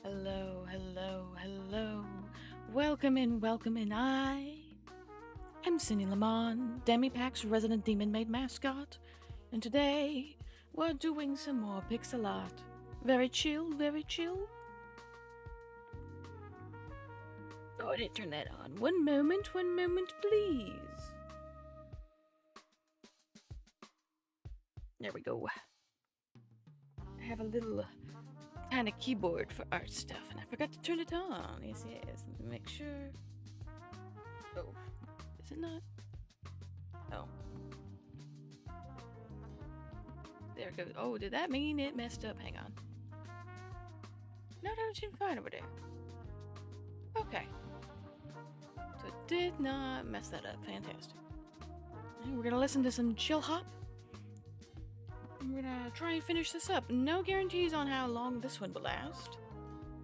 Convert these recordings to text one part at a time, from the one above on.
Hello, hello, hello. Welcome in, welcome in. I am Cindy Lamont, Demipac's resident demon maid mascot, and today we're doing some more pixel art. Very chill, very chill. Oh, I didn't turn that on. One moment, please. There we go. I have a little kind of keyboard for art stuff, and I forgot to turn it on. Yes. Let me make sure. Oh, is it not? Oh. There it goes. Oh, did that mean it messed up? Hang on. No, it seemed fine over there. Okay. So it did not mess that up. Fantastic. And we're gonna listen to some Chillhop. We're gonna try and finish this up. No guarantees on how long this one will last,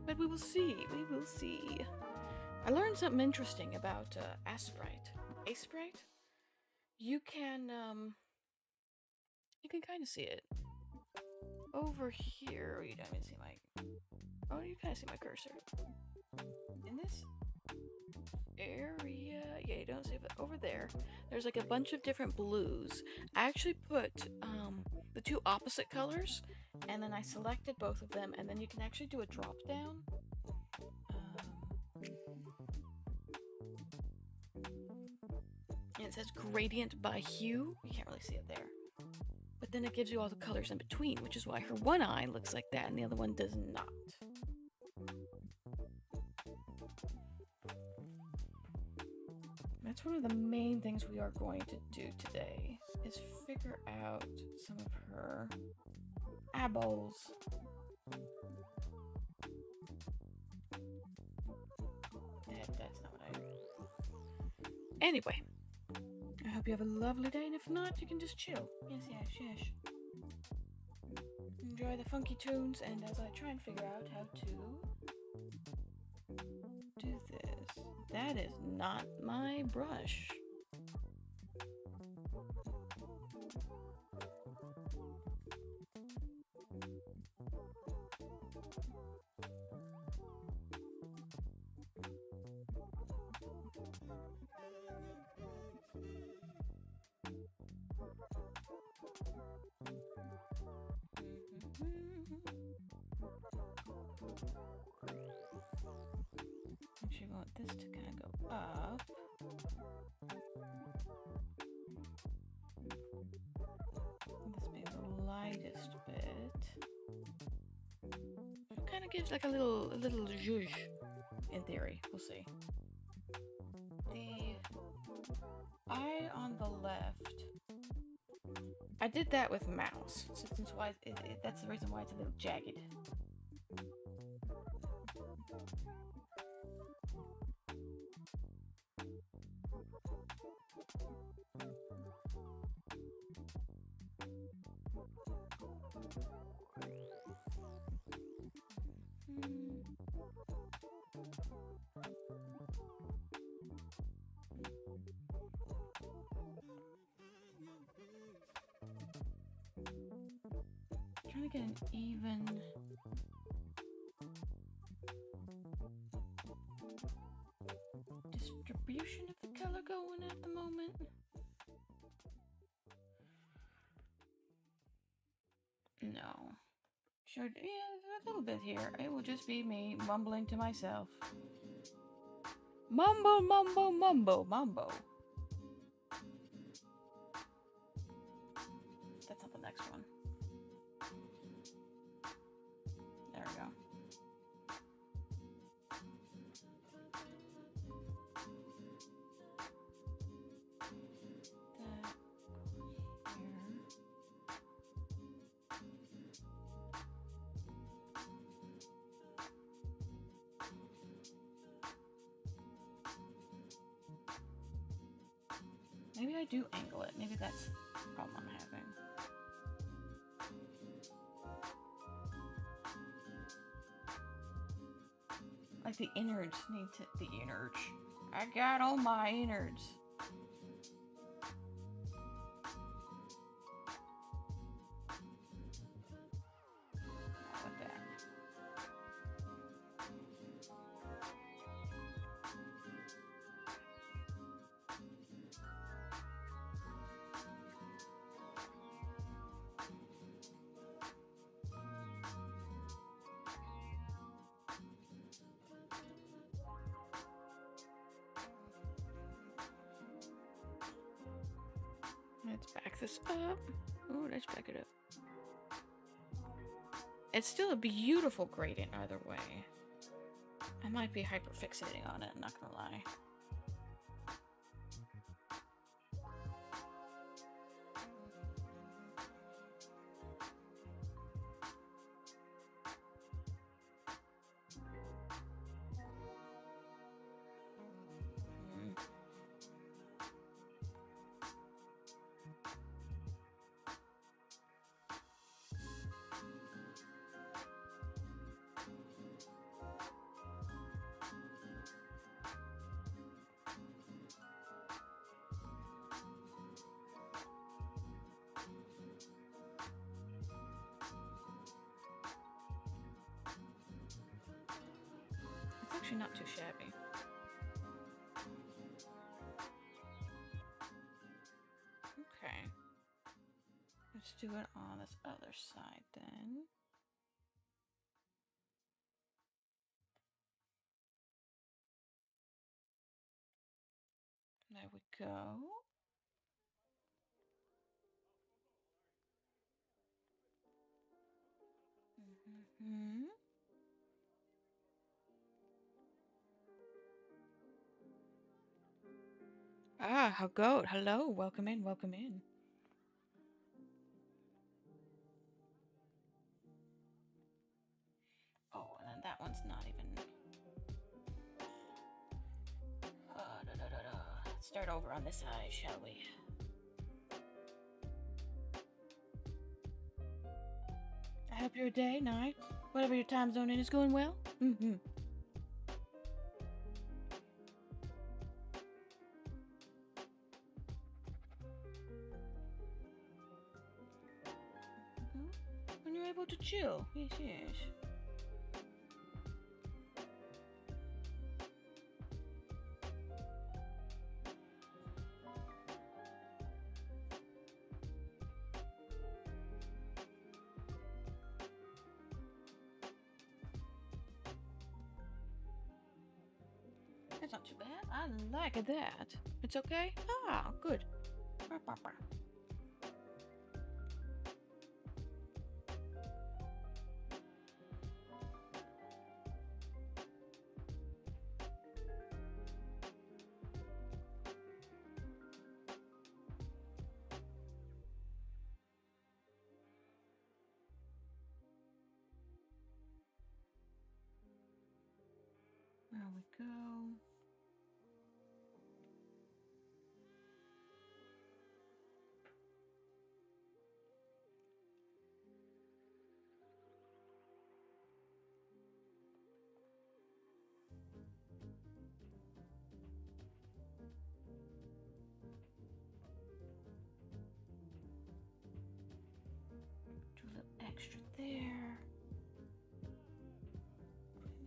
but we will see. We will see. I learned something interesting about Aseprite. Aseprite? You can kind of see it over here. You don't even see my. Oh, you kind of see my cursor. In this area, yeah, you don't see it, but over there, there's like a bunch of different blues. I actually put the two opposite colors, and then I selected both of them, and then you can actually do a drop down. And it says gradient by hue. You can't really see it there. But then it gives you all the colors in between, which is why her one eye looks like that and the other one does not. That's one of the main things we are going to do today, is figure out some of her eyeballs. That's not what I... Anyway, I hope you have a lovely day, and if not, you can just chill. Yes. Enjoy the funky tunes, and as I try and figure out how to do this. That is not my brush. Actually, I want this to kind of go up. This be the lightest bit. It kind of gives like a little zhuzh, in theory. We'll see. The eye on the left. I did that with mouse, so since why that's the reason why it's a little jagged. Trying to get an even distribution of the color going at the moment. No. Sure, yeah, a little bit here. It will just be me mumbling to myself. Mumbo, mumbo, mumbo, mumbo. That's not the next one. There we go. Maybe I do angle it. Maybe that's the problem I'm having. Like the innards need to... The innards. I got all my innards. Like that. Let's back this up. Oh, let's back it up. It's still a beautiful gradient either way. I might be hyperfixating on it, I'm not gonna lie. Not too shabby. Okay. Let's do it on this other side then. There we go. Mm-hmm. Ah, how goat. Hello, welcome in, welcome in. Oh, and then that one's not even... Let's start over on this side, shall we? I hope your day, night, whatever your time zone in is going well. Mm-hmm. When you're able to chill. Yes, yes. That's not too bad. I like that. It's okay? Ah, good. There we go. Do a little extra there. Bring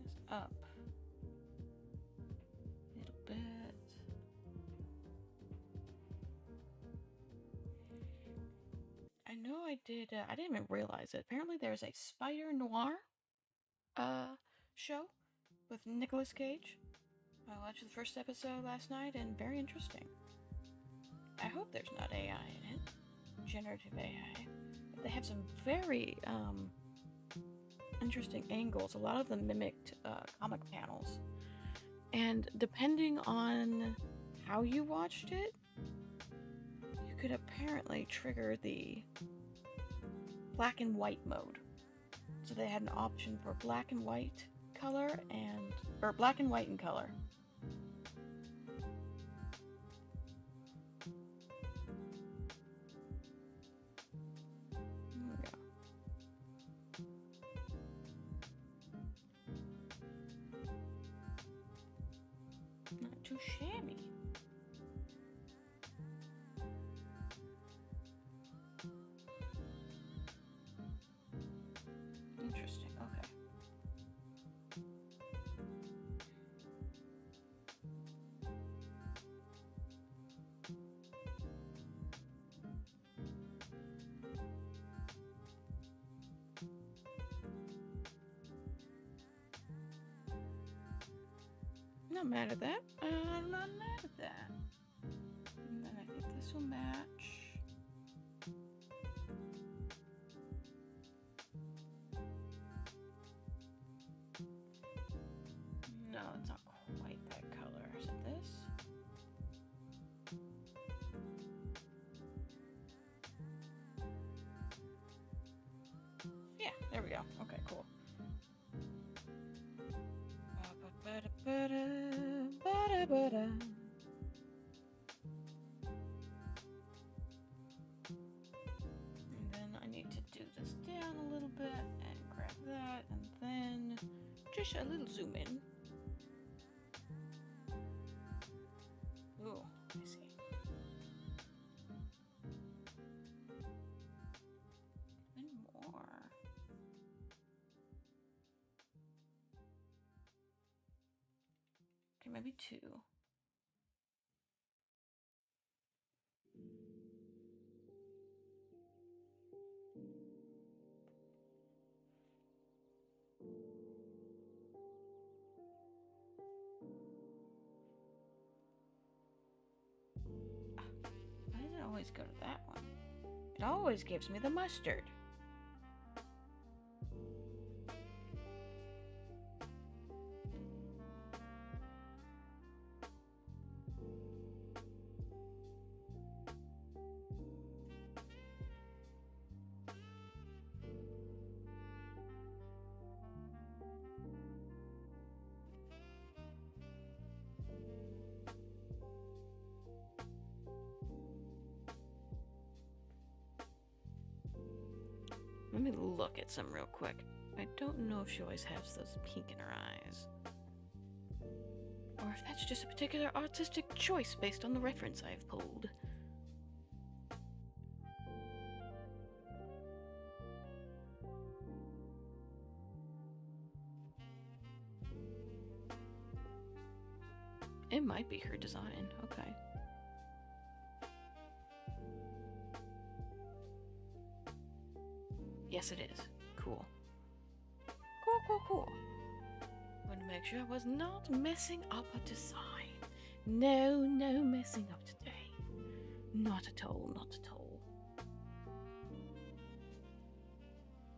this up a little bit. I know I did. I didn't even realize it. Apparently, there's a Spider Noir show with Nicolas Cage. I watched the first episode last night, and very interesting. I hope there's not AI in it, generative AI. But they have some very interesting angles. A lot of them mimicked comic panels, and depending on how you watched it, you could apparently trigger the black and white mode. So they had an option for black and white color or black and white in color. There we go. Not too shabby. Interesting, okay. Not mad at that. I'm not mad at that. And then I think this will match. There we go. Okay, cool. And then I need to do this down a little bit and grab that, and then just a little zoom in. Ooh, I see. And more. Okay, maybe 2. Why does it always go to that one? It always gives me the mustard. Let me look at some real quick. I don't know if she always has those pink in her eyes. Or if that's just a particular artistic choice based on the reference I've pulled. It might be her design. Okay. Yes, it is. Cool. Cool. Want to make sure I was not messing up a design. No messing up today. Not at all.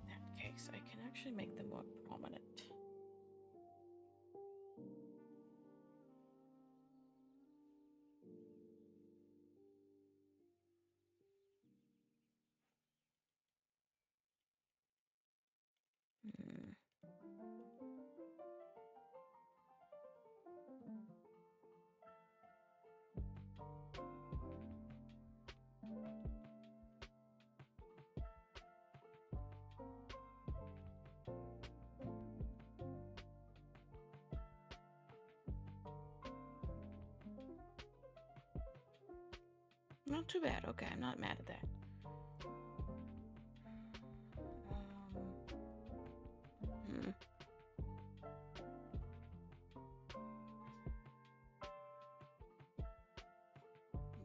In that case, I can actually make them more prominent. Not too bad. Okay, I'm not mad at that.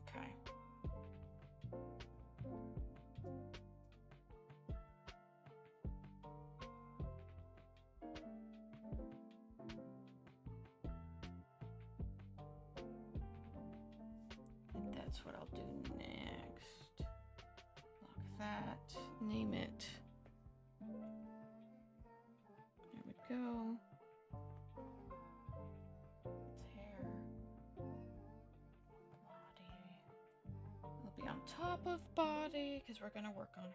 Okay. That's what I'll do next. Lock that. Name it. There we go. It's hair. Body. It'll be on top of body because we're gonna work on her.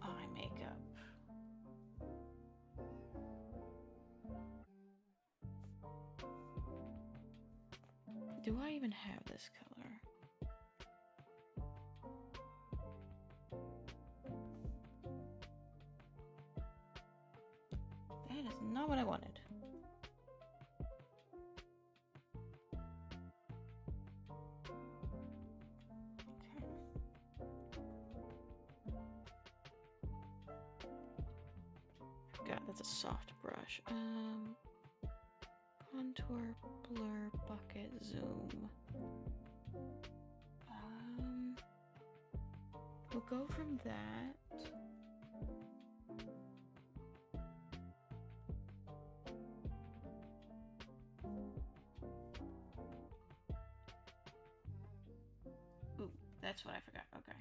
Eye makeup. Do I even have this color? That is not what I wanted. Okay. God, that's a soft brush. Contour, blur, bucket, zoom. We'll go from that. Ooh, that's what I forgot. Okay.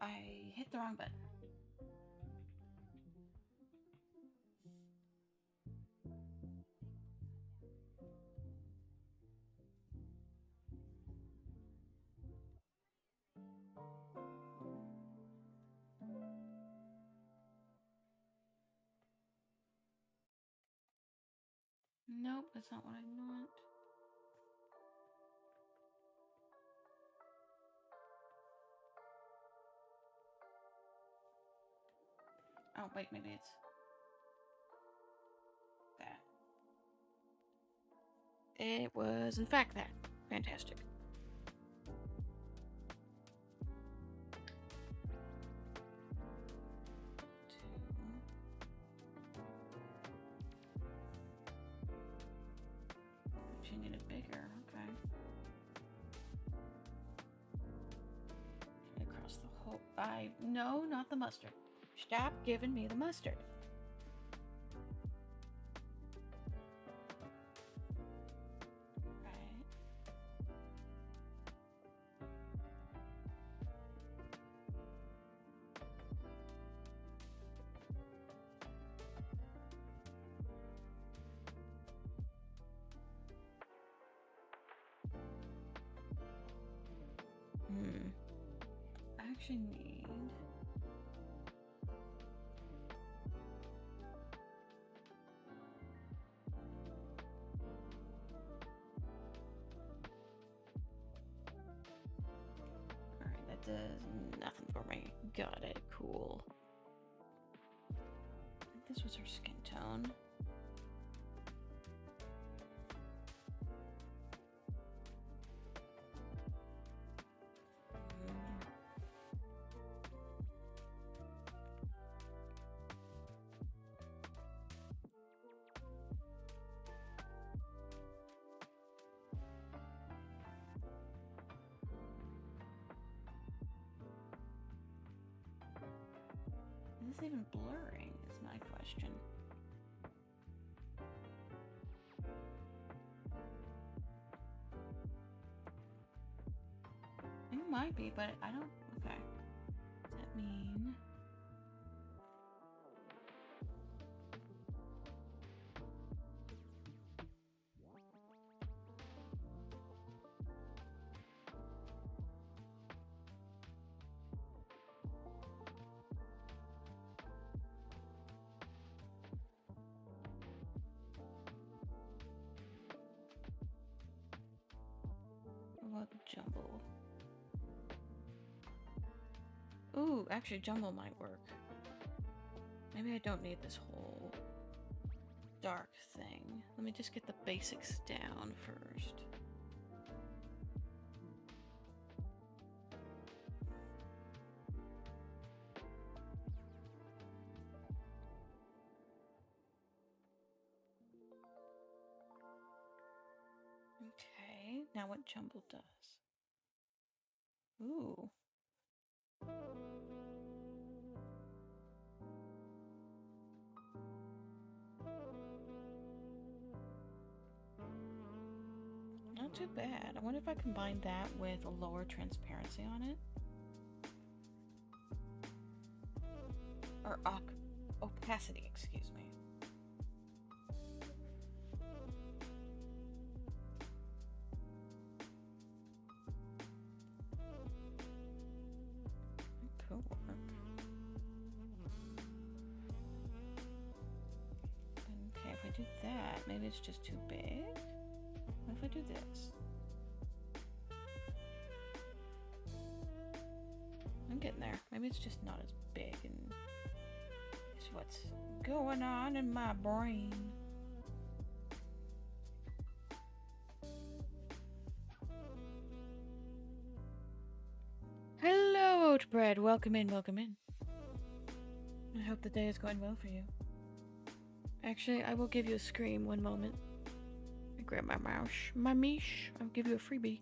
I hit the wrong button. Nope, that's not what I want. Oh, wait, maybe it's that. It was, in fact, that. Fantastic. She needed bigger, okay. Across the whole. No, not the mustard. Stop giving me the mustard. I actually need... Alright, that does nothing for me. Got it, cool. I think this was her skin tone. Is this even blurring, is my question. It might be, but I don't... Okay. Does that mean... What jumble? Ooh, actually jumble might work. Maybe I don't need this whole dark thing. Let me just get the basics down first. Okay, now what jumble does. Ooh. Not too bad. I wonder if I combine that with a lower transparency on it. Or opacity, excuse me. That could work. Okay, if I do that, maybe it's just too big. What if I do this? I'm getting there. Maybe it's just not as big, and it's what's going on in my brain. Hello, oat bread. Welcome in, welcome in. I hope the day is going well for you. Actually, I will give you a scream one moment. I grab my mouse. My mish. I'll give you a freebie.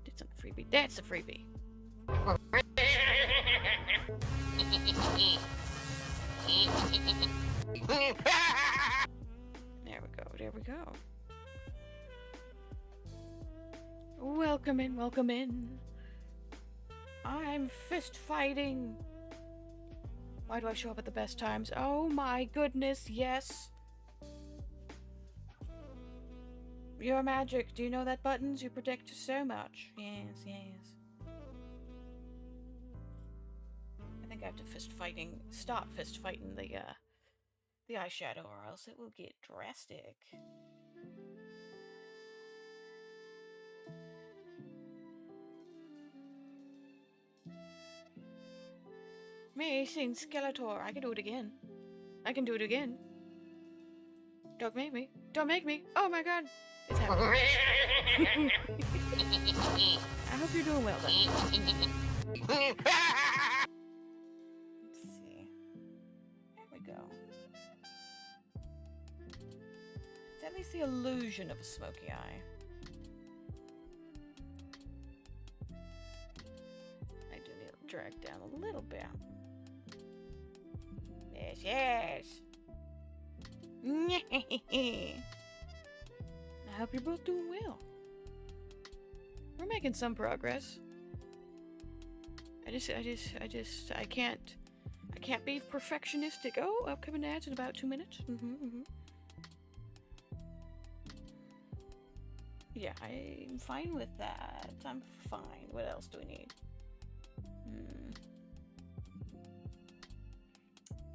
Did some freebie. That's a freebie. There we go. There we go. Welcome in. Welcome in. I'm fist fighting. Why do I show up at the best times? Oh my goodness, yes. Your magic. Do you know that buttons? You predict so much. Yes, yes. I think I have to stop fist fighting the eyeshadow, or else it will get drastic. Amazing Skeletor. I can do it again. I can do it again. Don't make me. Don't make me. Oh my god. It's happening. I hope you're doing well then. Let's see. There we go. It's at least the illusion of a smoky eye. I do need to drag down a little bit. Yes, yes. I hope you're both doing well. We're making some progress. I can't be perfectionistic. Oh, upcoming ads in about 2 minutes. Yeah, I'm fine with that. I'm fine. What else do we need?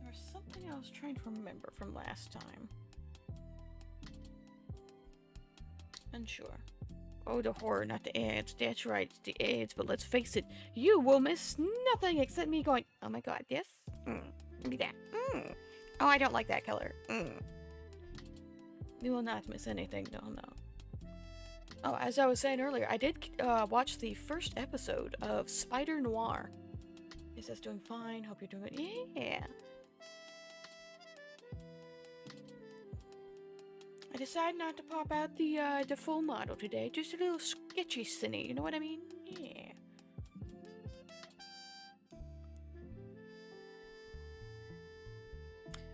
There was something I was trying to remember from last time. Unsure. Oh, the horror, not the ads. That's right, it's the ads. But let's face it, you will miss nothing except me going, oh my god, this? Be that. Oh, I don't like that color. You will not miss anything. No, no. Oh, as I was saying earlier, I did watch the first episode of Spider Noir. It says doing fine. Hope you're doing good. Yeah. I decided not to pop out the full model today. Just a little sketchy cinny, you know what I mean? Yeah.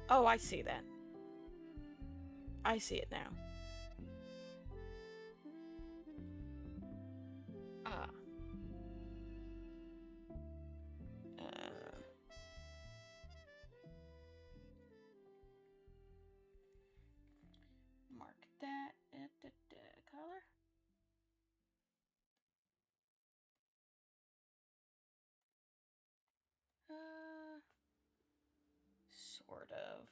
Oh, I see that. I see it now. Mark that color. Sort of.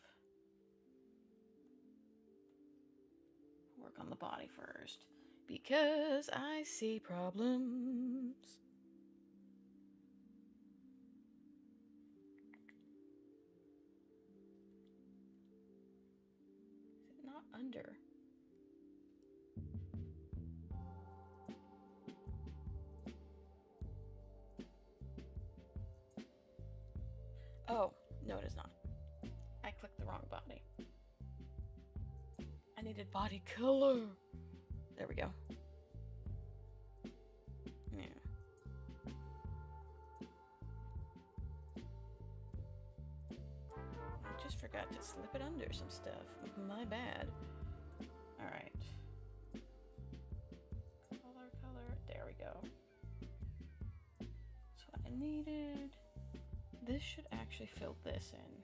Work on the body first. Because I see problems. Is it not under? Oh, no it is not. I clicked the wrong body. I needed body color. There we go. Yeah. I just forgot to slip it under some stuff. My bad. Alright. Color. There we go. That's what I needed. This should actually fill this in.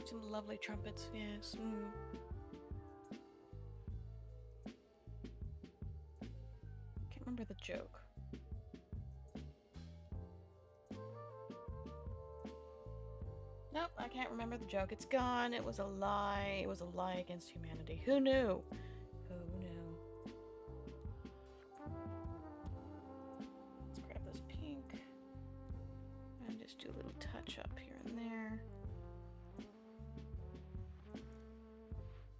Some lovely trumpets, yes. Can't remember the joke. Nope, I can't remember the joke. It's gone. It was a lie. It was a lie against humanity. Who knew? Who knew? Let's grab this pink and just do a little touch up here and there.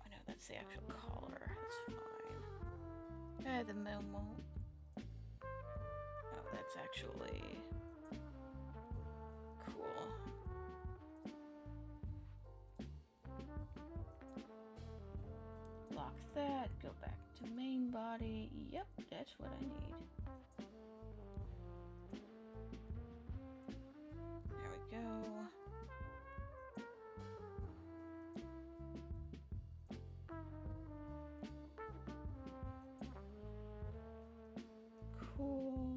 Oh no, that's the actual collar. That's fine. The Momo. Oh, that's actually cool. Lock that, go back to main body. Yep, that's what I need. There we go. Cool.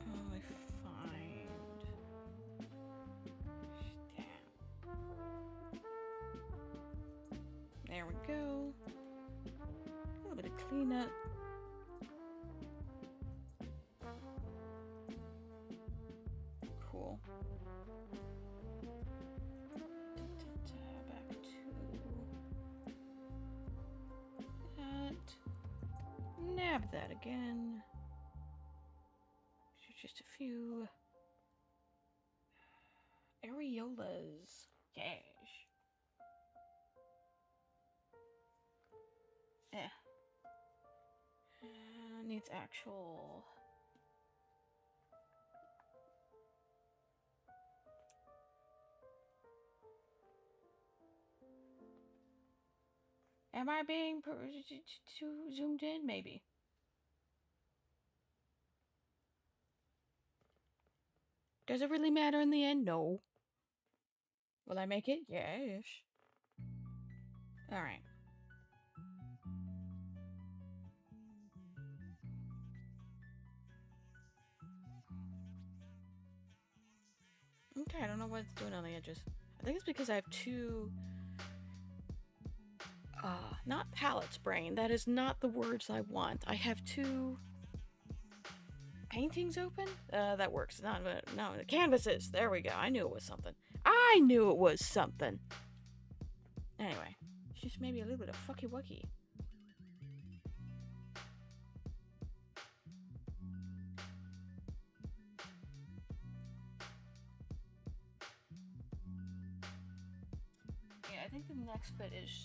Oh, I find. Damn. There we go. A little bit of cleanup. Cool. Back to that. Nab that again. Just a few areolas. Yes. Needs actual. Am I being too zoomed in? Maybe. Does it really matter in the end? No. Will I make it? Yes. Alright. Okay, I don't know what it's doing on the edges. I think it's because I have two... not palettes, brain. That is not the words I want. I have two... paintings open? That works. No, the canvases. There we go. I knew it was something. I knew it was something! Anyway. It's just maybe a little bit of fucky-wucky. Yeah, I think the next bit is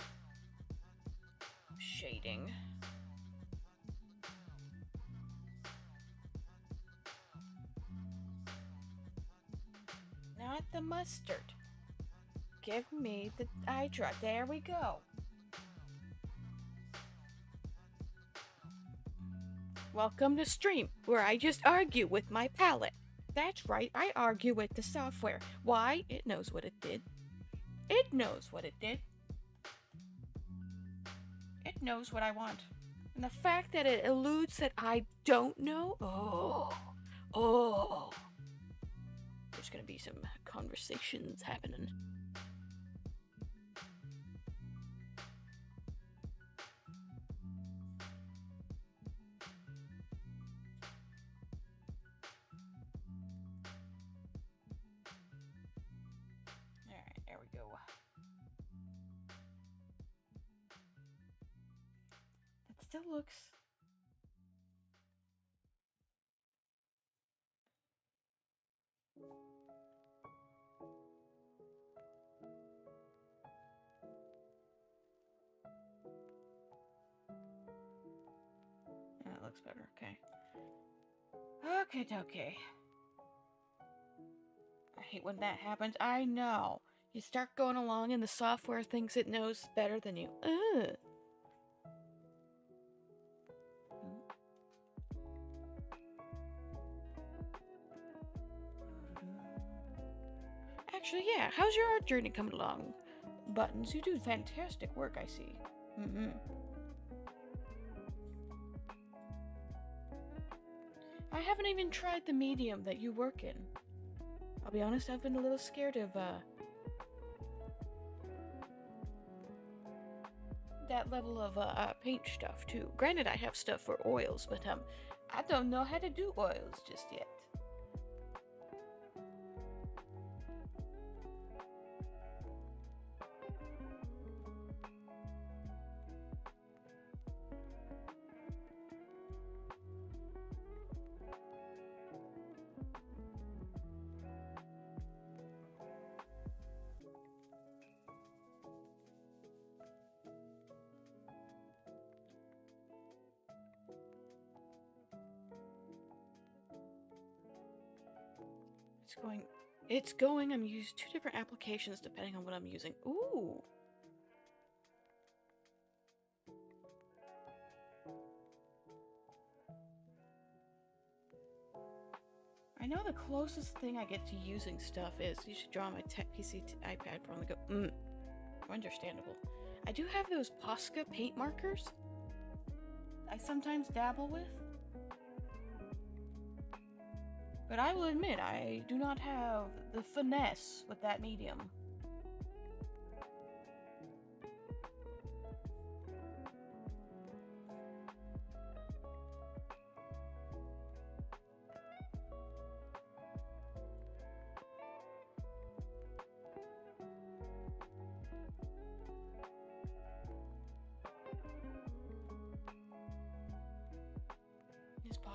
shading. Not the mustard. Give me the eye drop. There we go. Welcome to stream, where I just argue with my palette. That's right, I argue with the software. Why? It knows what it did. It knows what it did. It knows what I want. And the fact that it eludes that I don't know, there's gonna be some conversations happening. Alright, there we go. That still looks... That looks better, okay. Okay. I hate when that happens. I know. You start going along and the software thinks it knows better than you. Ugh. Actually, yeah. How's your art journey coming along? Buttons, you do fantastic work, I see. I haven't even tried the medium that you work in. I'll be honest, I've been a little scared of, that level of, paint stuff, too. Granted, I have stuff for oils, but, I don't know how to do oils just yet. It's going. I'm using 2 different applications depending on what I'm using. Ooh. I know the closest thing I get to using stuff is you should draw my PC iPad for on the go. Understandable. I do have those Posca paint markers I sometimes dabble with. But I will admit, I do not have the finesse with that medium.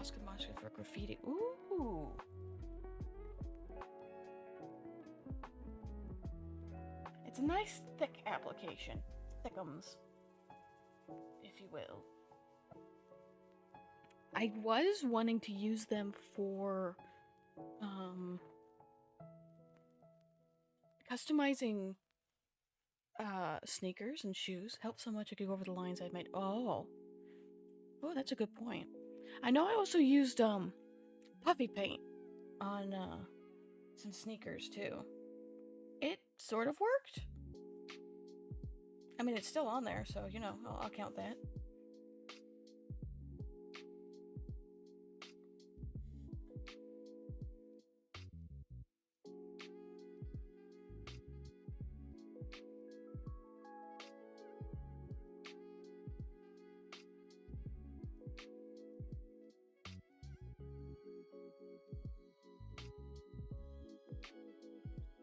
Oscar monster for graffiti. Ooh. It's a nice thick application. Thickums, if you will. I was wanting to use them for customizing sneakers and shoes. Helped so much I could go over the lines I'd made. Oh, that's a good point. I know I also used puffy paint on some sneakers too. It sort of worked. I mean, it's still on there, so, you know, I'll count that.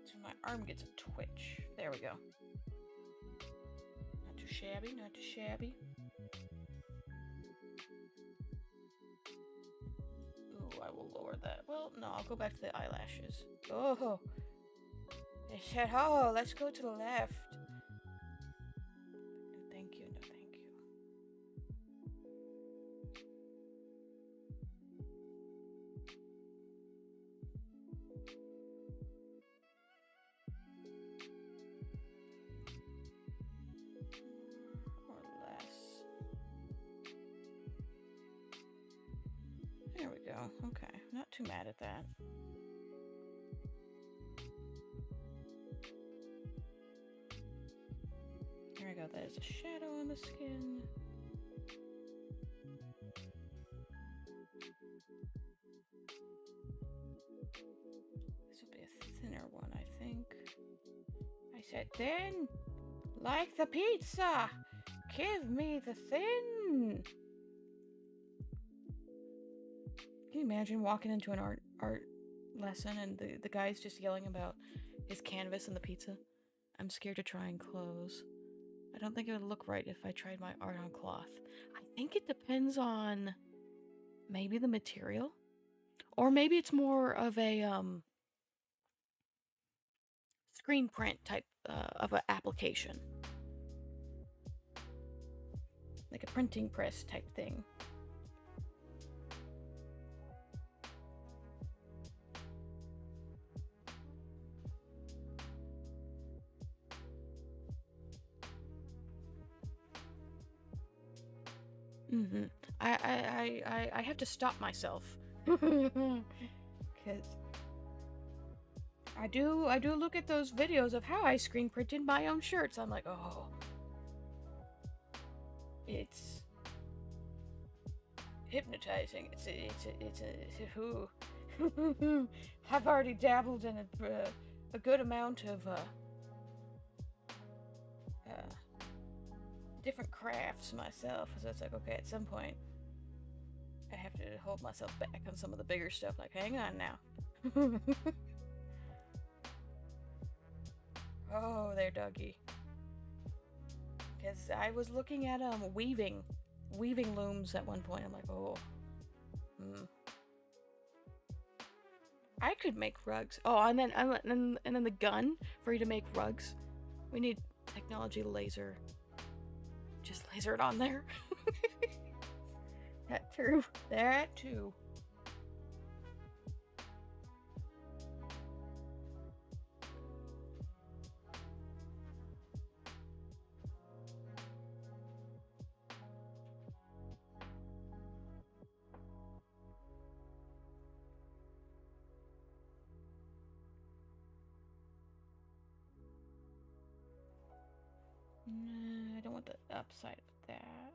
So my arm gets a twitch. There we go. Not too shabby, not too shabby. Ooh, I will lower that. Well, no, I'll go back to the eyelashes. Oh, they said, oh, let's go to the left. No, thank you, no, thank you. Or less. There we go. Okay, not too mad at that. There we go. That is a shadow on the skin. This will be a thinner one, I think. I said thin, like the pizza. Give me the thin. Can you imagine walking into an art lesson and the guy's just yelling about his canvas and the pizza? I'm scared to try and close. I don't think it would look right if I tried my art on cloth. I think it depends on maybe the material, or maybe it's more of a screen print type of an application, like a printing press type thing. Mm-hmm. I have to stop myself because I do look at those videos of how I screen printed my own shirts. I'm like, oh, it's hypnotizing. It's who I've already dabbled in a good amount of different crafts myself, so it's like, okay, at some point I have to hold myself back on some of the bigger stuff, like, hang on now. Oh, there, doggy. Because I was looking at weaving looms at one point. I'm like, oh, I could make rugs. Oh, and then the gun for you to make rugs. We need technology laser. Just laser it on there. That too. That too. I don't want the upside of that.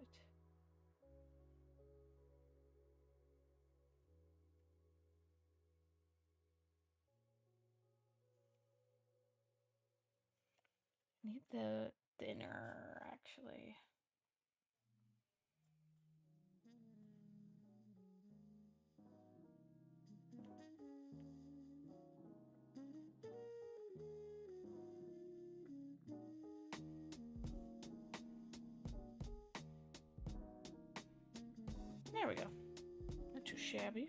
Need the thinner, actually. There we go. Not too shabby.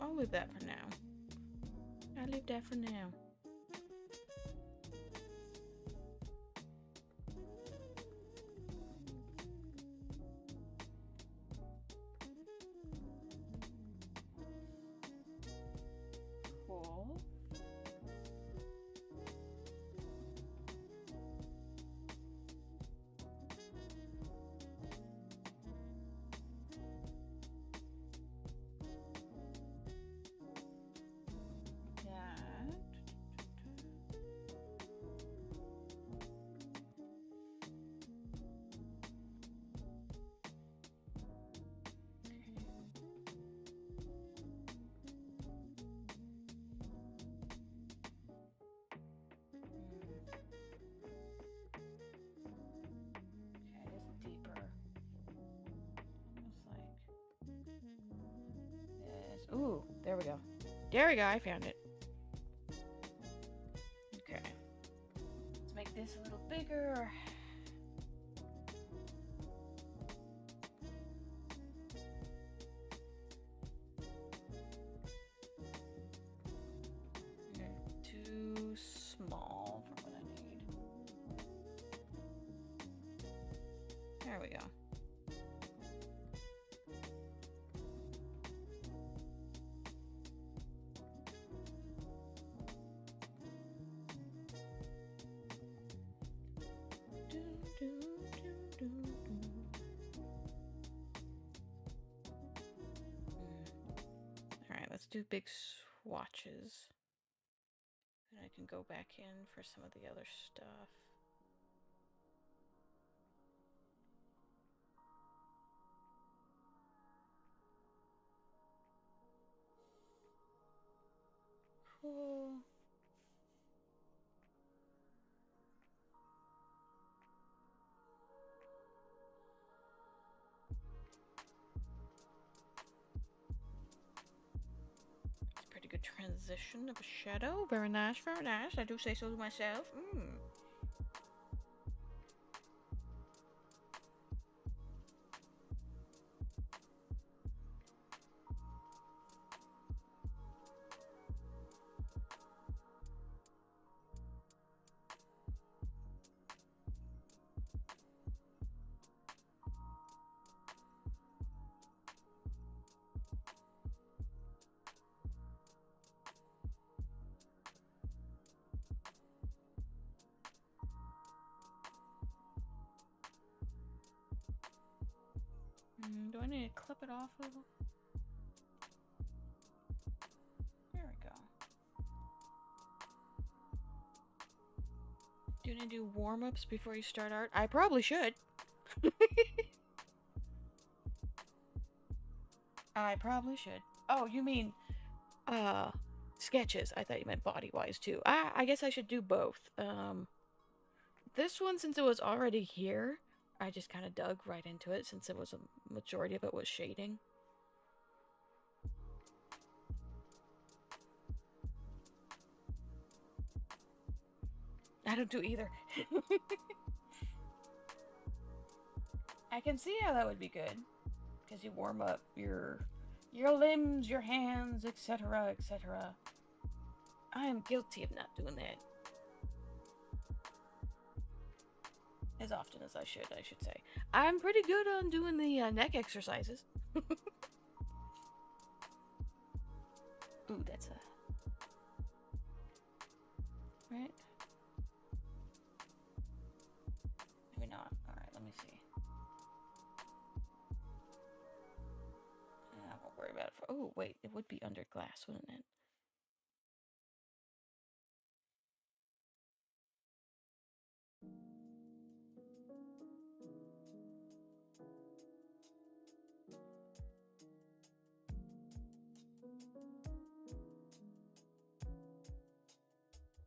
I'll leave that for now. I'll leave that for now. Cool. Ooh, there we go. There we go, I found it. Okay. Let's make this a little bigger. Too small for what I need. There we go. Alright, let's do big swatches. And I can go back in for some of the other stuff. Cool. Good transition of a shadow. Very nice, very nice. I do say so to myself. Do I need to clip it off a little? There we go. Do you need to do warm-ups before you start art? I probably should. I probably should. Oh, you mean sketches. I thought you meant body-wise too. I guess I should do both. This one, since it was already here, I just kind of dug right into it since it was a majority of it was shading. I don't do either. I can see how that would be good, because you warm up your limbs, your hands, etc., etc. I am guilty of not doing that as often as I should say. I'm pretty good on doing the neck exercises. Ooh, that's a... Right? Maybe not. Alright, let me see. I won't worry about it for... Oh, wait, it would be under glass, wouldn't it?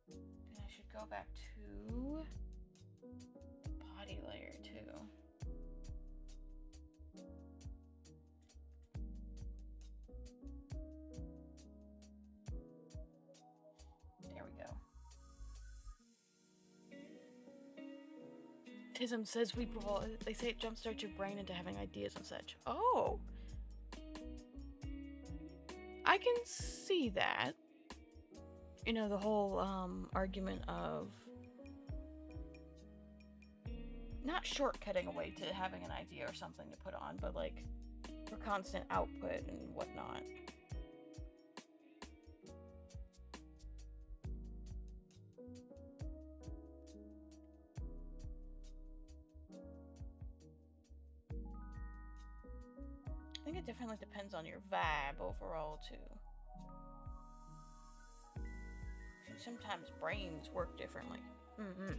Then I should go back to Magnetism says they say it jumpstarts your brain into having ideas and such. Oh! I can see that. You know, the whole argument of not shortcutting away to having an idea or something to put on, but like for constant output and whatnot. I think it definitely depends on your vibe overall too. And sometimes brains work differently. Mm-hmm.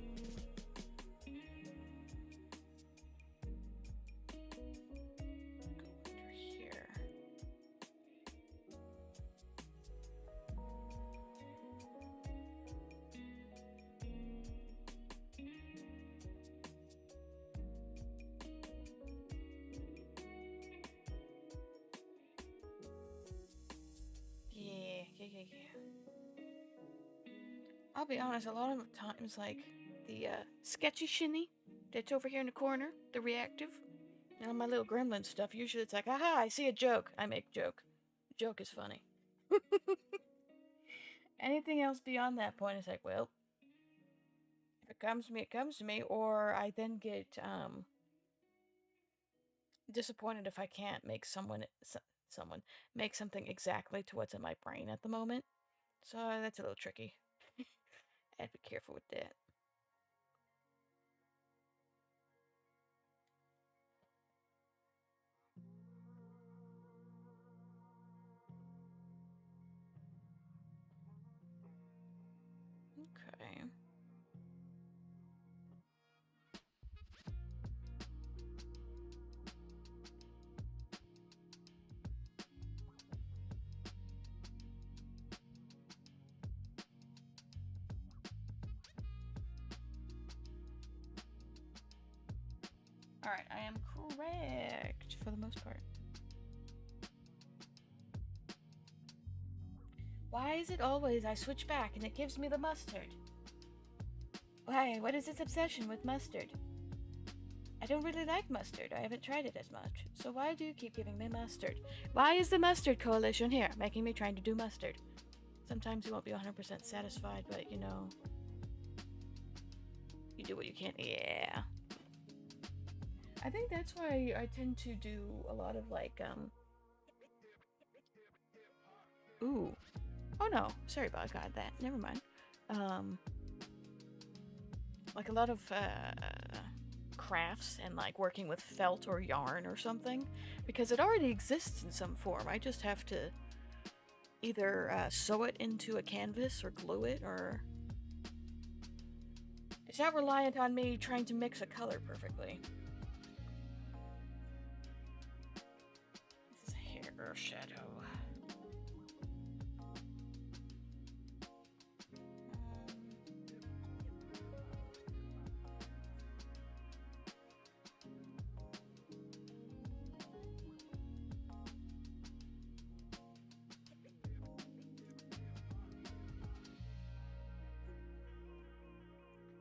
I'll be honest, a lot of times, like, the sketchy shinny that's over here in the corner, the reactive, and all my little gremlin stuff, usually it's like, aha, I see a joke, I make joke. Joke is funny. Anything else beyond that point is like, well, if it comes to me, it comes to me, or I then get disappointed if I can't make someone make something exactly to what's in my brain at the moment. So that's a little tricky. I have to be careful with that. Okay. Alright, I am correct for the most part. Why is it always I switch back and it gives me the mustard? Why? What is this obsession with mustard? I don't really like mustard. I haven't tried it as much. So why do you keep giving me mustard? Why is the mustard coalition here, making me trying to do mustard? Sometimes you won't be 100% satisfied, but you know, you do what you can. Yeah. I think that's why I tend to do a lot of like, ooh. Oh no, sorry about that. Never mind. Like a lot of, crafts and like working with felt or yarn or something, because it already exists in some form. I just have to either sew it into a canvas or glue it, or it's not reliant on me trying to mix a color perfectly. This is hair shadow.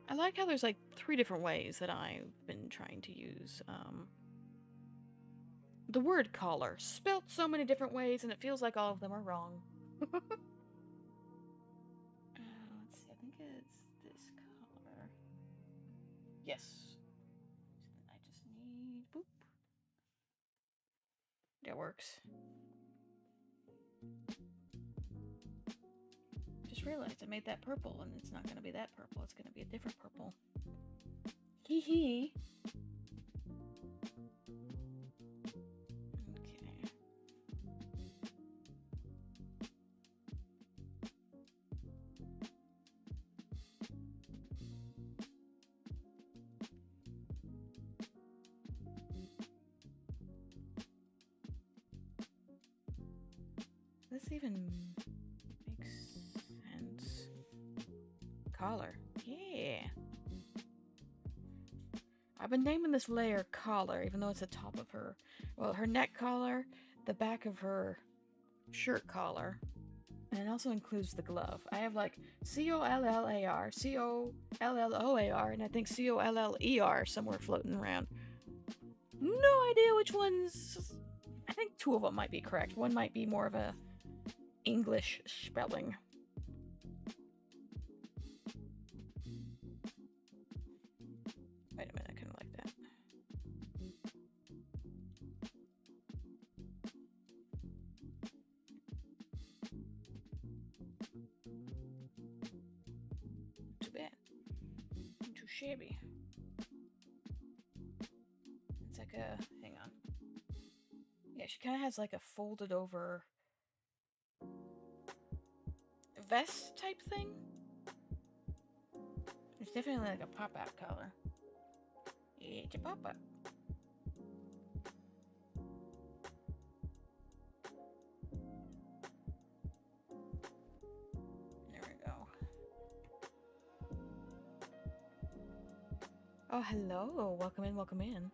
I like how there's like 3 different ways that I've been trying to use the word collar, spelt so many different ways, and it feels like all of them are wrong. Let's see, I think it's this color. Yes. I just need, boop. That works. Just realized I made that purple, and it's not going to be that purple. It's going to be a different purple. Hee hee. Okay. This even makes sense. Collar. Yeah. I've been naming this layer collar, even though it's the top of her neck collar, the back of her shirt collar, And it also includes the glove. I have like COLLAR, COLLOAR, and I think COLLER somewhere floating around. No idea which ones. I think 2 of them might be correct. One might be more of a English spelling. Wait a minute, I kind of like that. Too bad. Too shabby. It's like a... hang on. Yeah, she kind of has like a folded over vest type thing. It's definitely like a pop-out color. It's a pop-up. There we go. Oh, hello. Welcome in, welcome in.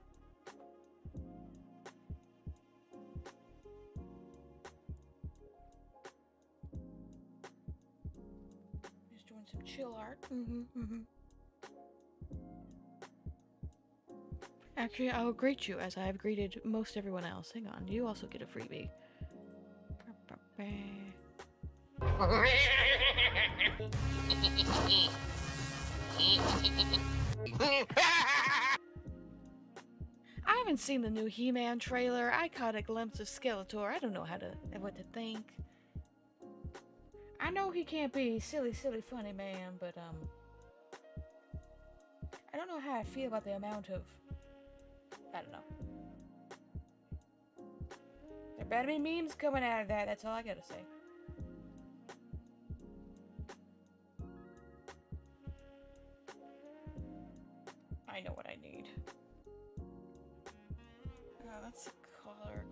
Just doing some chill art. Actually, I'll greet you as I have greeted most everyone else. Hang on, you also get a freebie. I haven't seen the new He-Man trailer. I caught a glimpse of Skeletor. I don't know what to think. I know he can't be silly funny man, but I don't know how I feel about the amount of... I don't know. There better be memes coming out of that, that's all I gotta say. I know what I need. That's color.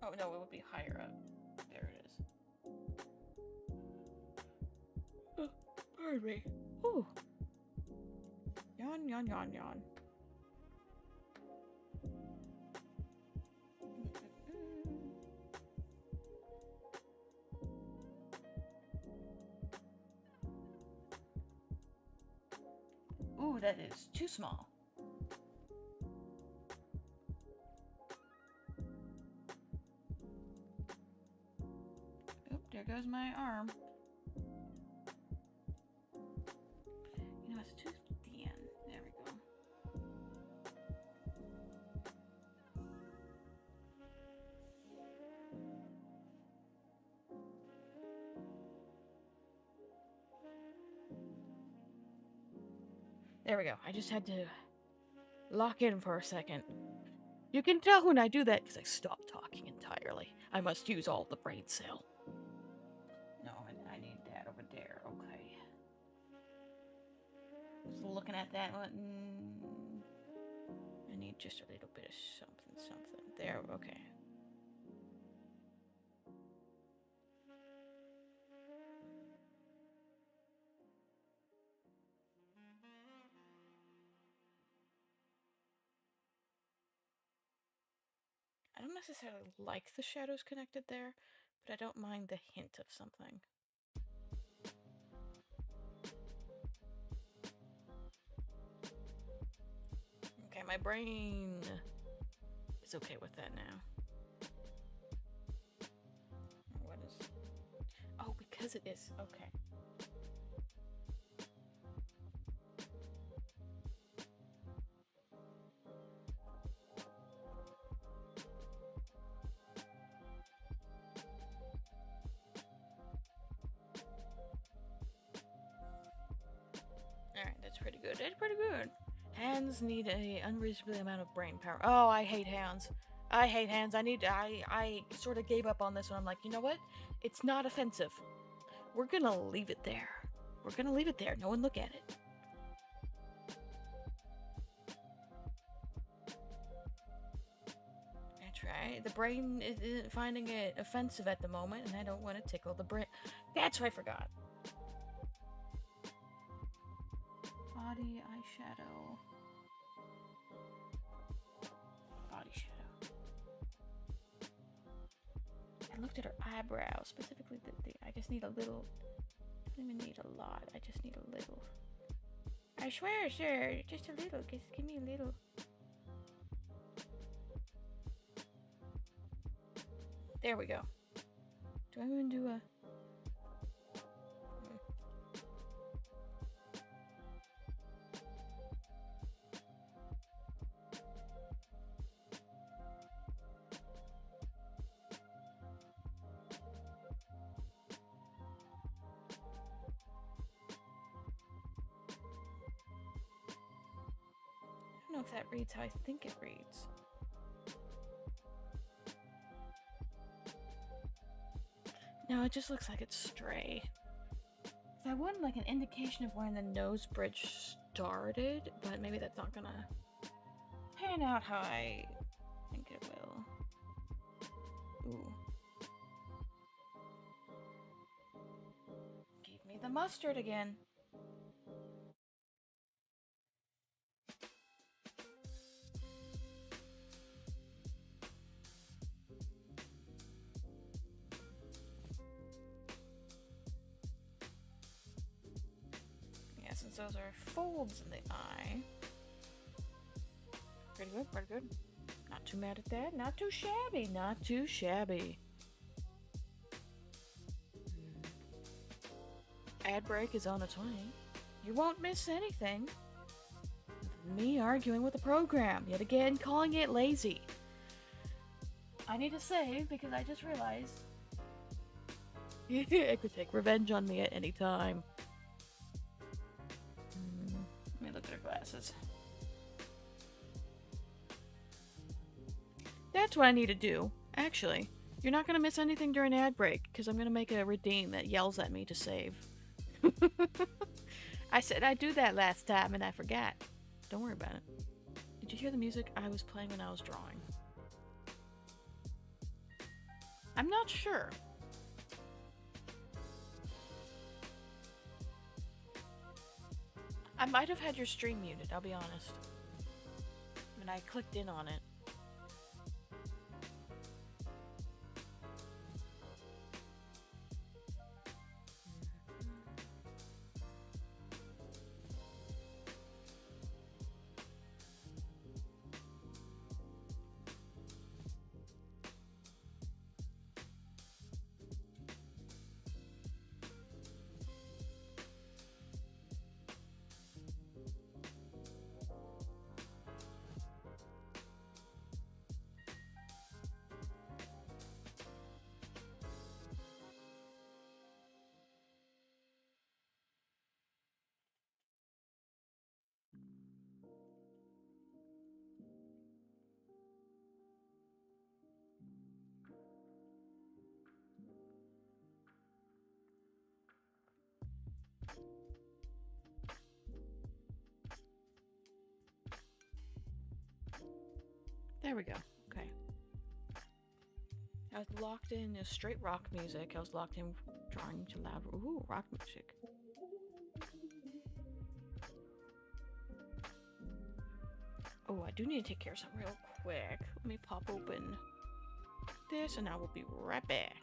Oh no, it would be higher up. There it is. Oh, pardon me. Ooh. Yawn. Ooh, that is too small. Oop, there goes my arm. You know, it's too thin. There we go. There we go. I just had to lock in for a second. You can tell when I do that because I stop talking entirely. I must use all the brain cell. No, I need that over there. Okay. Just looking at that one. I need just a little bit of something. There, okay. I don't necessarily like the shadows connected there, but I don't mind the hint of something. Okay, my brain is okay with that now. What is... oh, because it is... okay. Alright, that's pretty good. That's pretty good. Hands need a unreasonable amount of brain power. Oh, I hate hands. I hate hands. I sort of gave up on this one. I'm like, you know what? It's not offensive. We're gonna leave it there. We're gonna leave it there. No one look at it. That's right. The brain is finding it offensive at the moment, and I don't want to tickle the brain. That's what I forgot. Body eyeshadow. Body shadow. I looked at her eyebrows, specifically I just need a little. I don't even need a lot. I just need a little. I swear, sir, just a little. Just give me a little. There we go. Do I even do a... I don't know if that reads how I think it reads. No, it just looks like it's stray. So I want like an indication of when the nose bridge started, but maybe that's not gonna pan out how I think it will. Ooh. Give me the mustard again. Since those are folds in the eye. Pretty good, pretty good. Not too mad at that. Not too shabby, not too shabby. Ad break is on its way. You won't miss anything. Me arguing with the program, yet again calling it lazy. I need to save because I just realized it could take revenge on me at any time. Let me look at her glasses. That's what I need to do. Actually, you're not going to miss anything during ad break because I'm going to make a redeem that yells at me to save. I said I'd do that last time and I forgot. Don't worry about it. Did you hear the music I was playing when I was drawing? I'm not sure. I might have had your stream muted, I'll be honest. When I clicked in on it. There we go. Okay. I was locked in straight rock music. I was locked in drawing to loud. Ooh, rock music. Oh, I do need to take care of something real quick. Let me pop open this and I will be right back.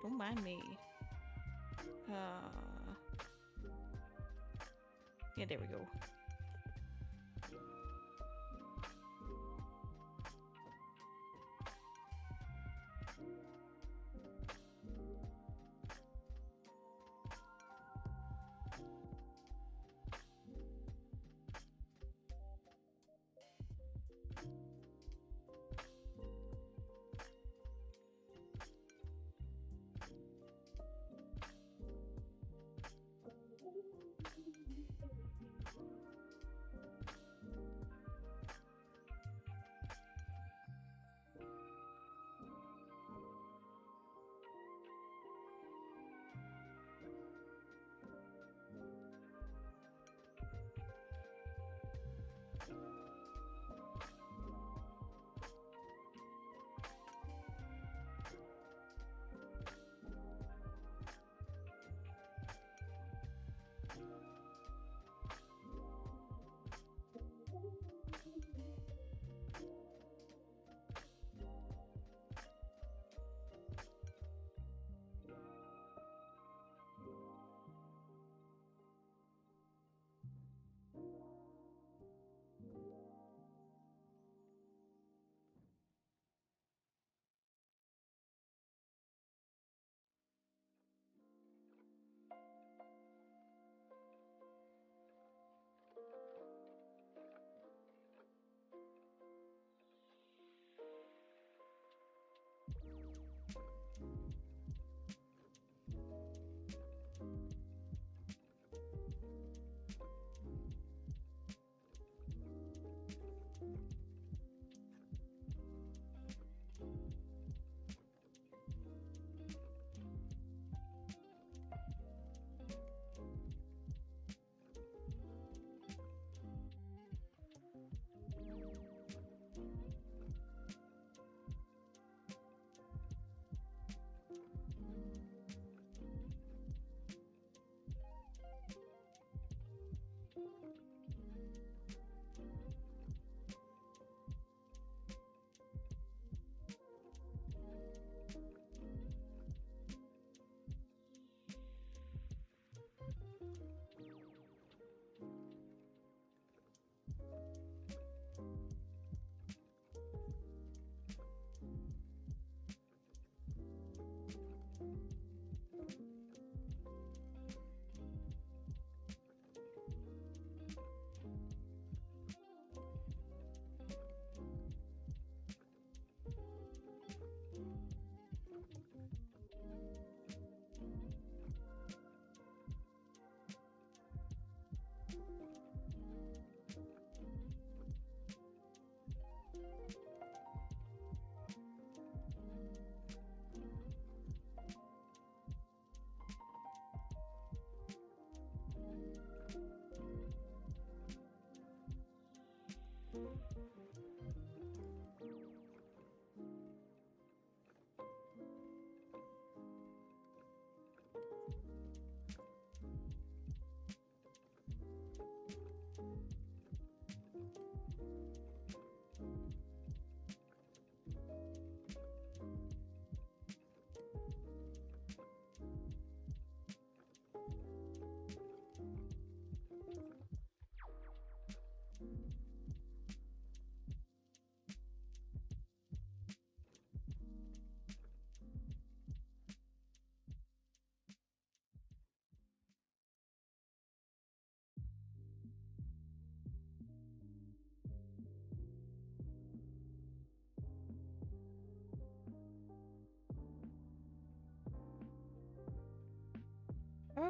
Don't mind me. Yeah, there we go.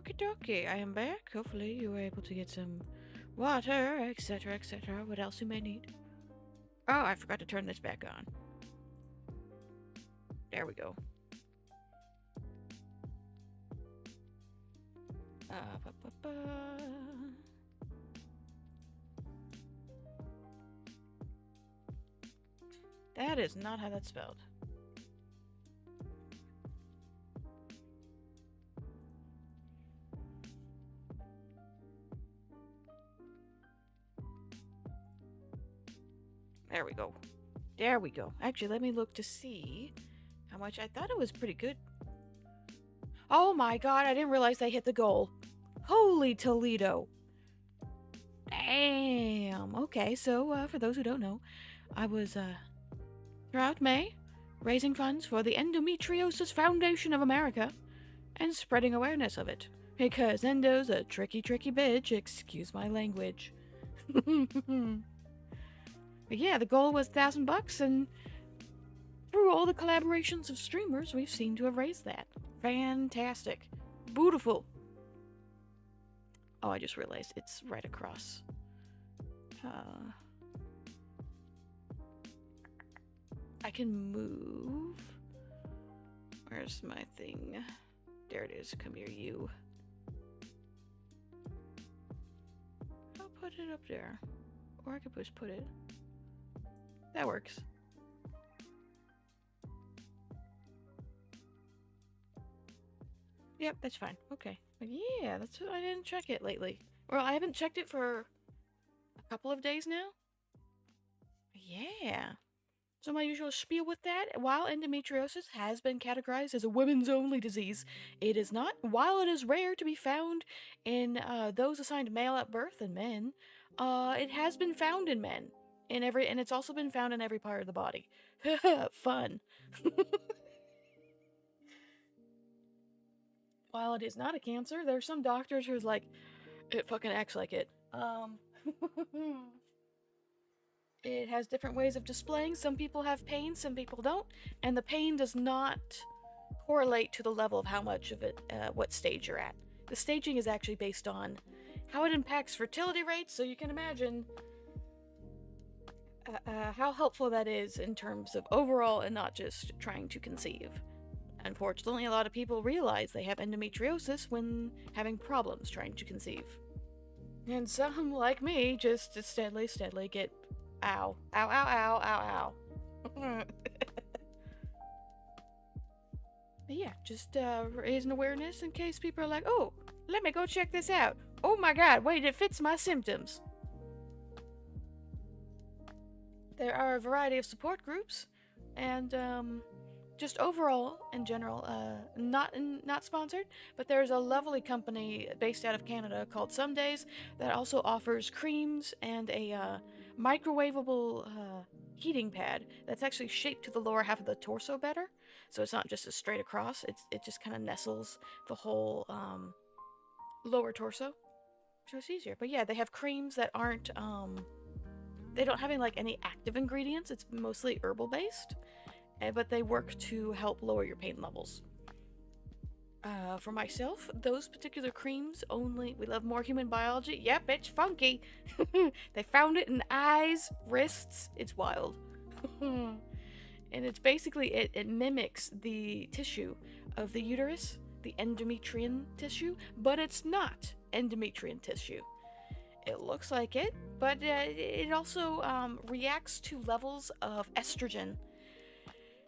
Okie dokie, I am back. Hopefully you were able to get some water, etc., etc. What else you may need? Oh, I forgot to turn this back on. There we go. Ba, ba, ba. That is not how that's spelled. There we go. There we go. Actually, let me look to see how much. I thought it was pretty good. Oh my god, I didn't realize they hit the goal. Holy Toledo. Damn. Okay, so for those who don't know, I was throughout May raising funds for the Endometriosis Foundation of America and spreading awareness of it. Because endo's a tricky, tricky bitch, excuse my language. But yeah, the goal was $1,000, and through all the collaborations of streamers, we've seemed to have raised that. Fantastic. Beautiful. Oh, I just realized it's right across. I can move. Where's my thing? There it is. Come here, you. I'll put it up there. Or I could just put it. That works. Yep, that's fine. Okay. But yeah, that's I didn't check it lately. Well, I haven't checked it for a couple of days now. Yeah. So my usual spiel with that, while endometriosis has been categorized as a women's only disease, it is not. While it is rare to be found in those assigned male at birth and men, it has been found in men. And it's also been found in every part of the body. Fun. While it is not a cancer, there are some doctors who's like, it fucking acts like it. It has different ways of displaying. Some people have pain, some people don't, and the pain does not correlate to the level of how much of it, what stage you're at. The staging is actually based on how it impacts fertility rates, so you can imagine how helpful that is in terms of overall and not just trying to conceive. Unfortunately, a lot of people realize they have endometriosis when having problems trying to conceive. And some, like me, just steadily get ow. Ow, ow, ow, ow, ow. But yeah, just raising awareness in case people are like, oh, let me go check this out. Oh my god, wait, it fits my symptoms. There are a variety of support groups, and just overall, in general, not sponsored, but there's a lovely company based out of Canada called Some Days that also offers creams and a microwavable heating pad that's actually shaped to the lower half of the torso better, so it's not just a straight across. It just kind of nestles the whole lower torso, so it's easier. But yeah, they have creams that aren't they don't have any active ingredients. It's mostly herbal based. But they work to help lower your pain levels. For myself, those particular creams we love more human biology. Yep, it's funky. They found it in eyes, wrists. It's wild. And it's basically, it mimics the tissue of the uterus, the endometrian tissue, but it's not endometrian tissue. It looks like it, but it also reacts to levels of estrogen,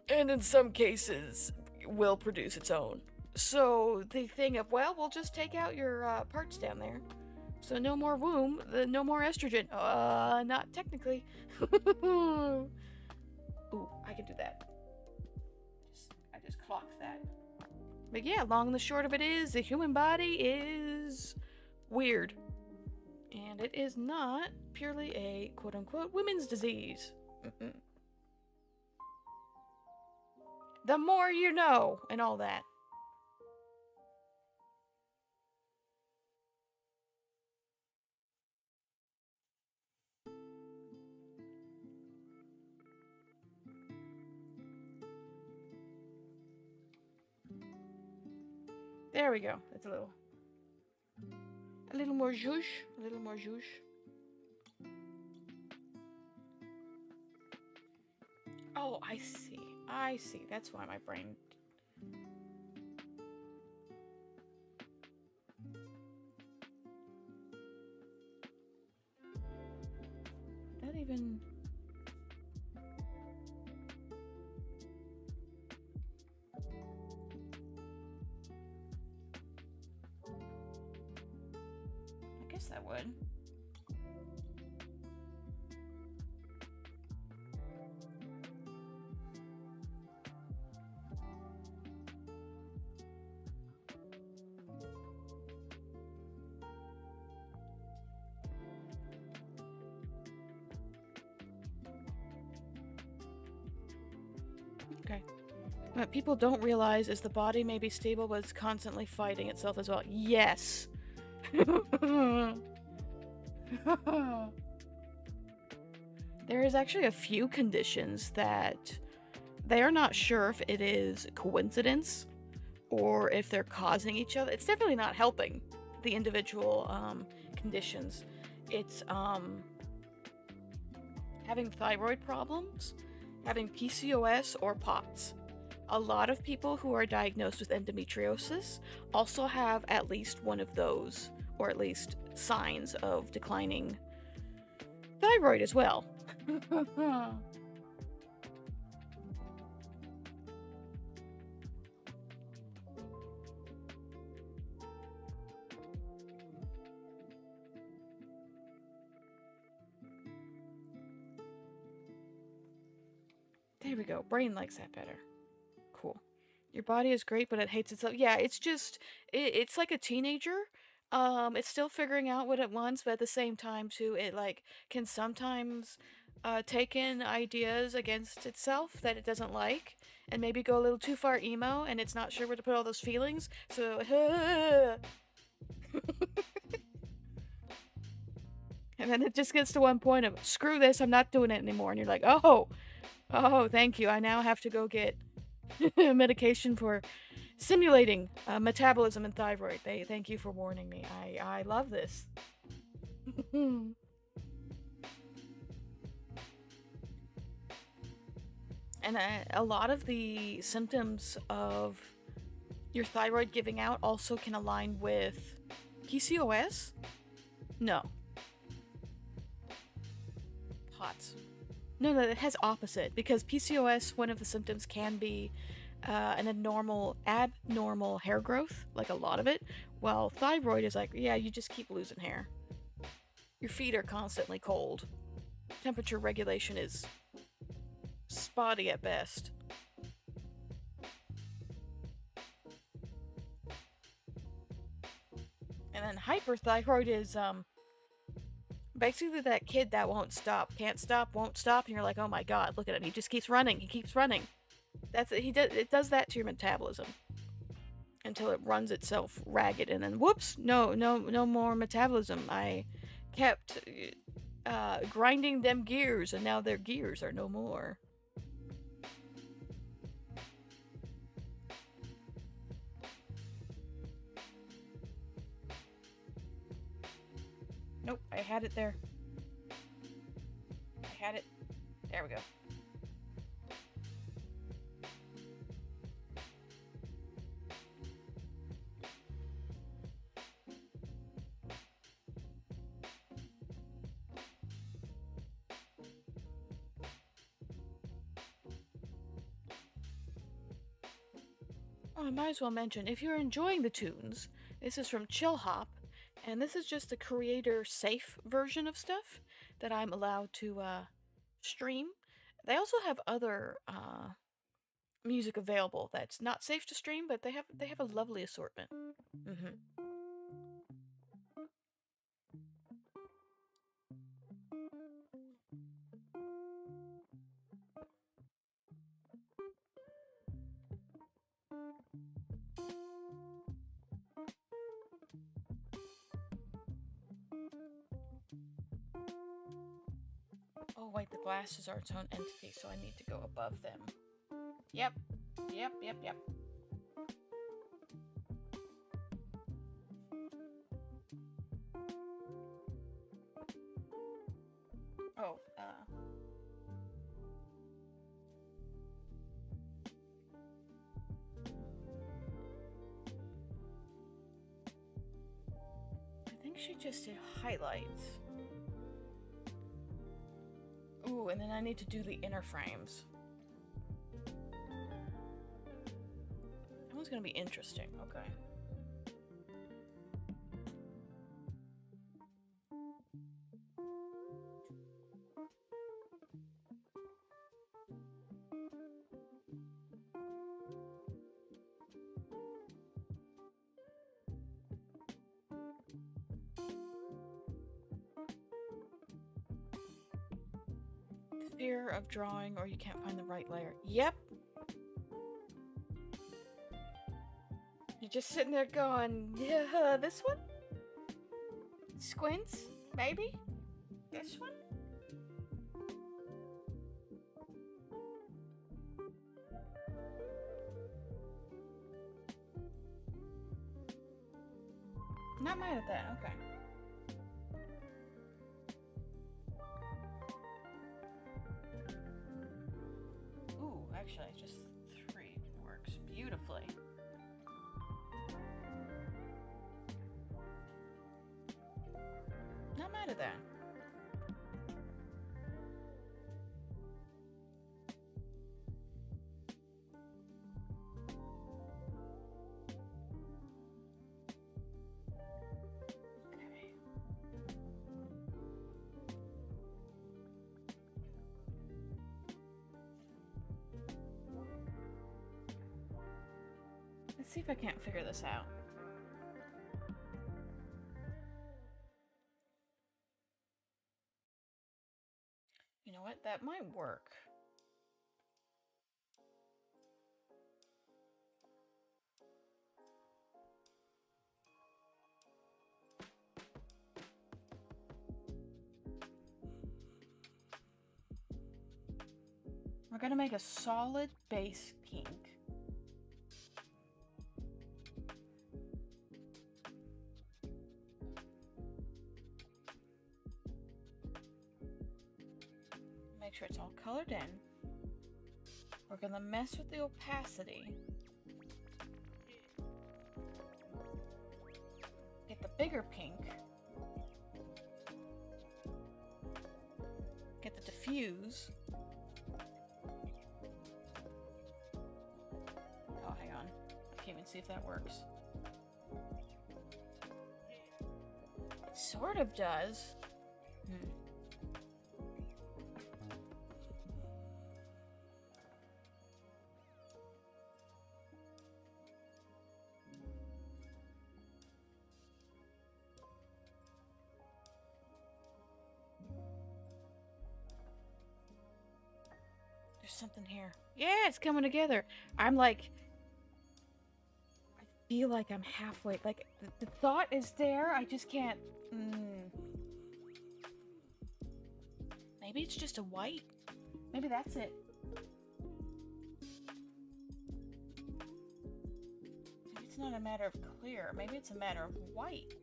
and in some cases will produce its own. So the thing of, well, we'll just take out your parts down there, so no more womb, no more estrogen. Not technically. Ooh, I can do that. I just clocked that. But yeah, long and the short of it is, the human body is weird, and it is not purely a quote-unquote women's disease. The more you know, and all that. There we go. It's a little A little more zhoosh. A little more zhoosh. Oh, I see. I see. That's why my brain... That even... I guess that would. Okay. What people don't realize is the body may be stable, but it's constantly fighting itself as well. Yes! There is actually a few conditions that they are not sure if it is coincidence or if they're causing each other. It's definitely not helping the individual conditions. It's having thyroid problems, having PCOS, or POTS. A lot of people who are diagnosed with endometriosis also have at least one of those, or at least signs of declining thyroid as well. There we go. Brain likes that better. Cool. Your body is great, but it hates itself. Yeah, it's just it's like a teenager. It's still figuring out what it wants, but at the same time too, it like can sometimes take in ideas against itself that it doesn't like, and maybe go a little too far emo, and it's not sure where to put all those feelings. So and then it just gets to one point of screw this, I'm not doing it anymore, and you're like, oh, thank you. I now have to go get medication for simulating metabolism and thyroid. Thank you for warning me. I love this. And a lot of the symptoms of your thyroid giving out also can align with PCOS? No. POTS. No, it has opposite, because PCOS, one of the symptoms can be an abnormal hair growth, like a lot of it, while thyroid is like, yeah, you just keep losing hair. Your feet are constantly cold. Temperature regulation is spotty at best. And then hyperthyroid is basically that kid that won't stop, can't stop, won't stop, and you're like, oh my god, look at him, he just keeps running, he keeps running. It does that to your metabolism until it runs itself ragged, and then whoops, no more metabolism. I kept grinding them gears, and now their gears are no more. Nope, I had it there. I had it. There we go. Oh, I might as well mention, if you're enjoying the tunes, this is from Chillhop, and this is just the creator-safe version of stuff that I'm allowed to stream. They also have other music available that's not safe to stream, but they have a lovely assortment. Oh wait, the glasses are its own entity, so I need to go above them. Yep. Oh, I think she just did highlights. Ooh, and then I need to do the inner frames. That one's gonna be interesting. Okay. Fear of drawing or you can't find the right layer. Yep. You're just sitting there going, yeah, this one? Squints? Maybe? This one? Not mad at that, okay. Ooh, actually, just 3 works beautifully. Not mad at that. Let's see if I can't figure this out. You know what? That might work. We're gonna make a solid base pink. Make sure it's all colored in. We're gonna mess with the opacity. Get the bigger pink. Get the diffuse. Oh, hang on. I can't even see if that works. It sort of does. There's something here. Yeah, it's coming together. I'm like, I feel like I'm halfway. Like the thought is there. I just can't. Maybe it's just a white. Maybe that's it. Maybe it's not a matter of clear. Maybe it's a matter of white.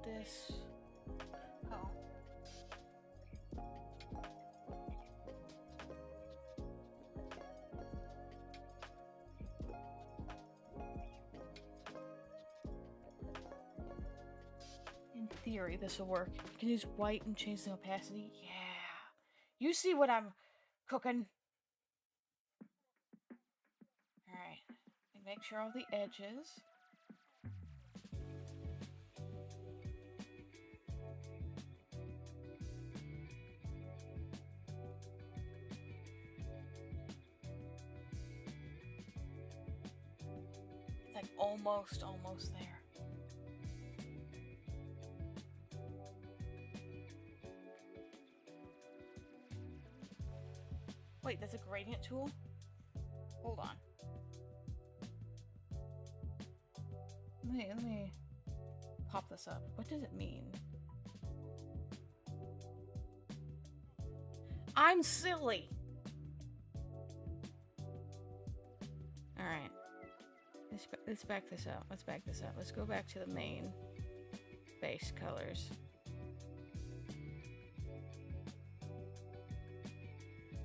This. Oh. In theory, this will work. You can use white and change the opacity. Yeah. You see what I'm cooking. Alright. Make sure all the edges. Like almost there. Wait, that's a gradient tool? Hold on. Let me pop this up. What does it mean? I'm silly. Alright. Let's back this up. Let's back this up. Let's go back to the main base colors.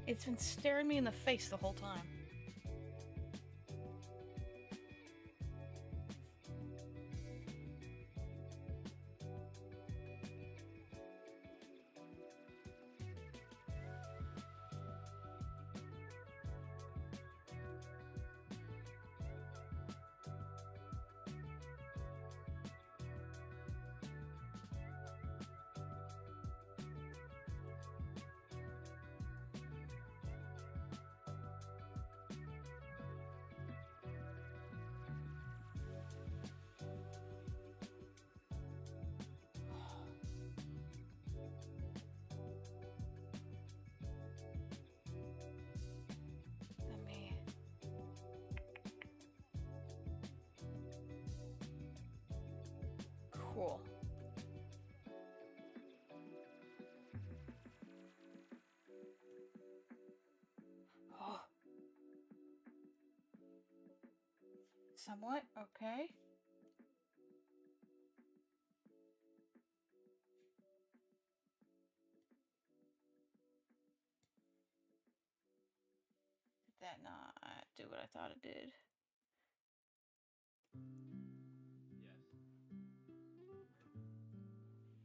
It's been staring me in the face the whole time. Cool. Oh. Somewhat, okay. Did that not do what I thought it did?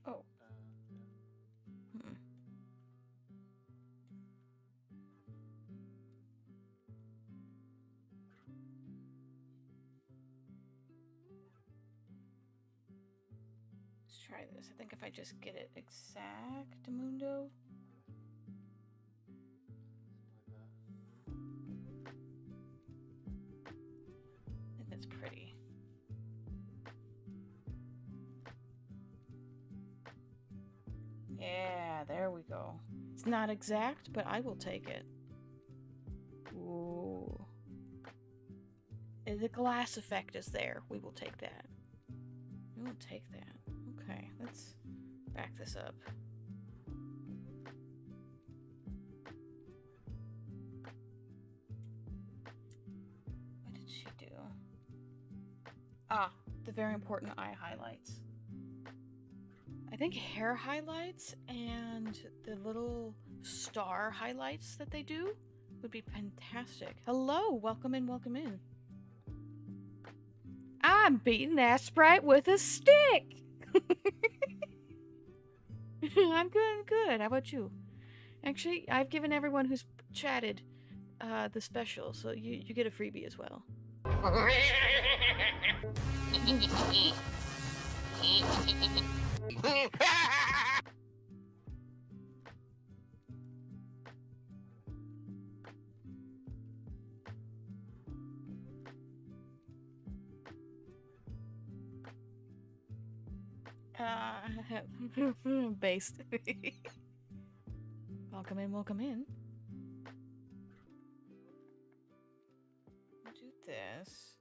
Oh. Let's try this. I think if I just get it exactamundo. I think that's pretty. Yeah, there we go. It's not exact, but I will take it. Ooh. The glass effect is there. We will take that. We will take that. Okay, let's back this up. What did she do? Ah, the very important eye highlights. I think hair highlights and the little star highlights that they do would be fantastic. Hello, welcome in, welcome in. I'm beating Aseprite with a stick. I'm good. How about you? Actually, I've given everyone who's chatted the special, so you get a freebie as well. Based. Welcome in, welcome in. Do this.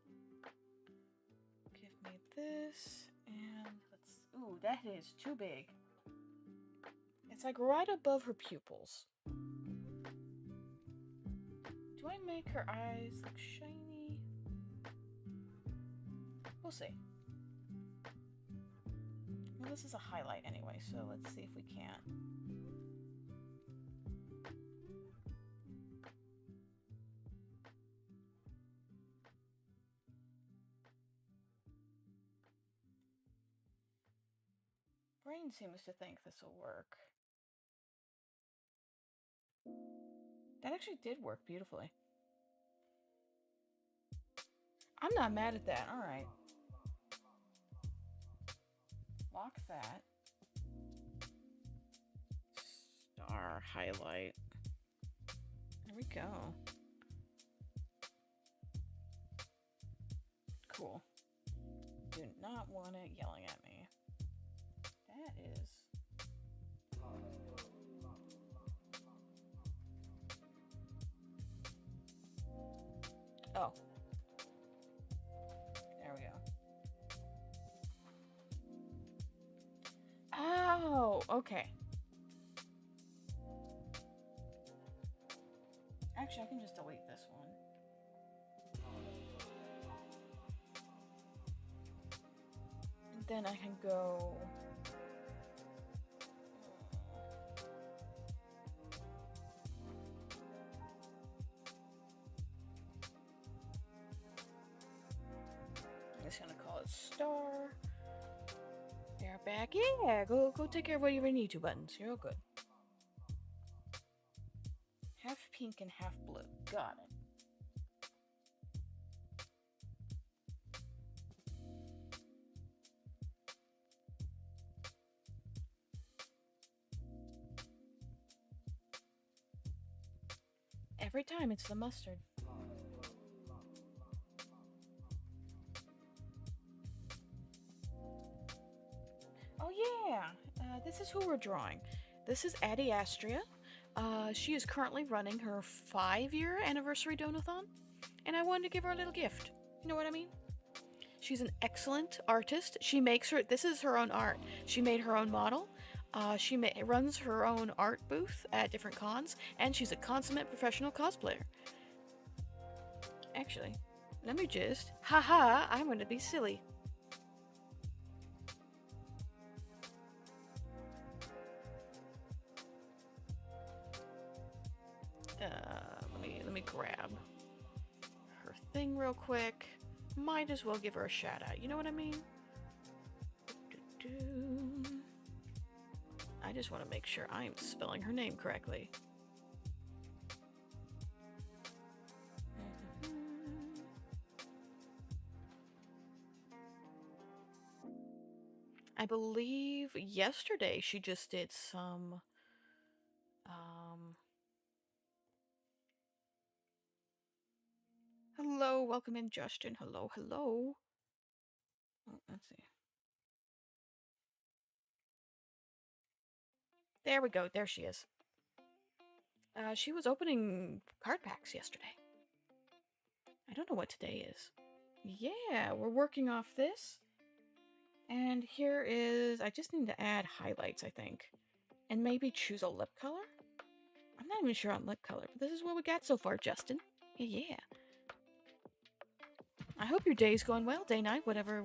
Give me this, and let's. Ooh, that is too big. It's like right above her pupils. Do I make her eyes look shiny? We'll see. Well, this is a highlight anyway, so let's see if we can. Brain seems to think this will work. That actually did work beautifully. I'm not mad at that. All right. Lock that. Star highlight. There we go. Cool. Do not want it yelling at me. That is... Oh. There we go. Oh, okay. Actually, I can just delete this one. And then I can go... I'm just gonna call it star. They're back. Yeah, go take care of whatever you need to, Buttons. You're all good. Half pink and half blue. Got it. Every time it's the mustard. Oh yeah, this is who we're drawing. This is Adi Astraya. She is currently running her 5-year anniversary donathon, and I wanted to give her a little gift. You know what I mean? She's an excellent artist. She makes her... This is her own art. She made her own model. She runs her own art booth at different cons, and she's a consummate professional cosplayer. Actually, let me just... Haha, I'm gonna be silly. Let me grab her thing real quick. Might as well give her a shout out. You know what I mean? I just want to make sure I am spelling her name correctly. I believe yesterday she just did some hello, welcome in, Justin. Hello, hello. Oh, let's see. There we go. There she is. She was opening card packs yesterday. I don't know what today is. Yeah, we're working off this. And here is... I just need to add highlights, I think. And maybe choose a lip color? I'm not even sure on lip color, but this is what we got so far, Justin. Yeah. I hope your day's going well, day, night, whatever.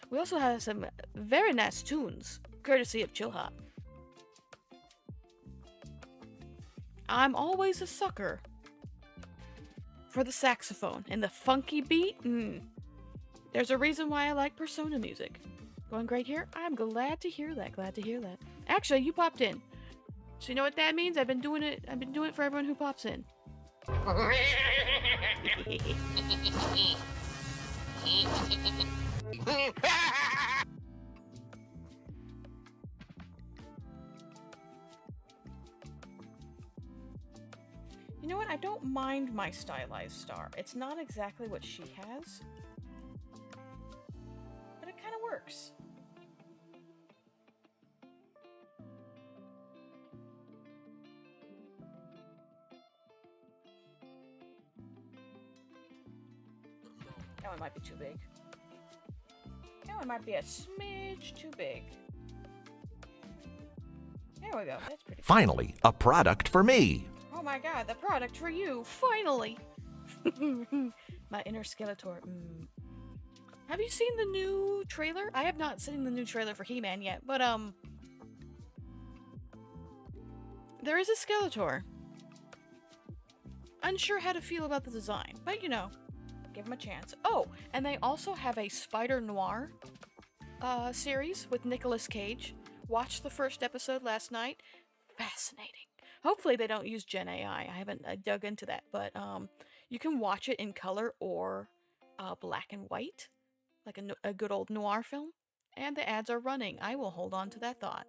We also have some very nice tunes, courtesy of Chillhop. I'm always a sucker for the saxophone and the funky beat. There's a reason why I like Persona music. Going great here? I'm glad to hear that. Actually, you popped in. So you know what that means? I've been doing it for everyone who pops in. You know what? I don't mind my stylized star. It's not exactly what she has, but it kind of works. That one might be too big. That one might be a smidge too big. There we go. That's pretty good. Finally, a product for me. Oh my god, the product for you! Finally! My inner Skeletor. Have you seen the new trailer? I have not seen the new trailer for He-Man yet, but there is a Skeletor. Unsure how to feel about the design, but you know, give him a chance. Oh, and they also have a Spider Noir series with Nicolas Cage. Watched the first episode last night. Fascinating. Hopefully they don't use Gen AI. I haven't dug into that, but you can watch it in color or black and white, like a good old noir film. And the ads are running. I will hold on to that thought.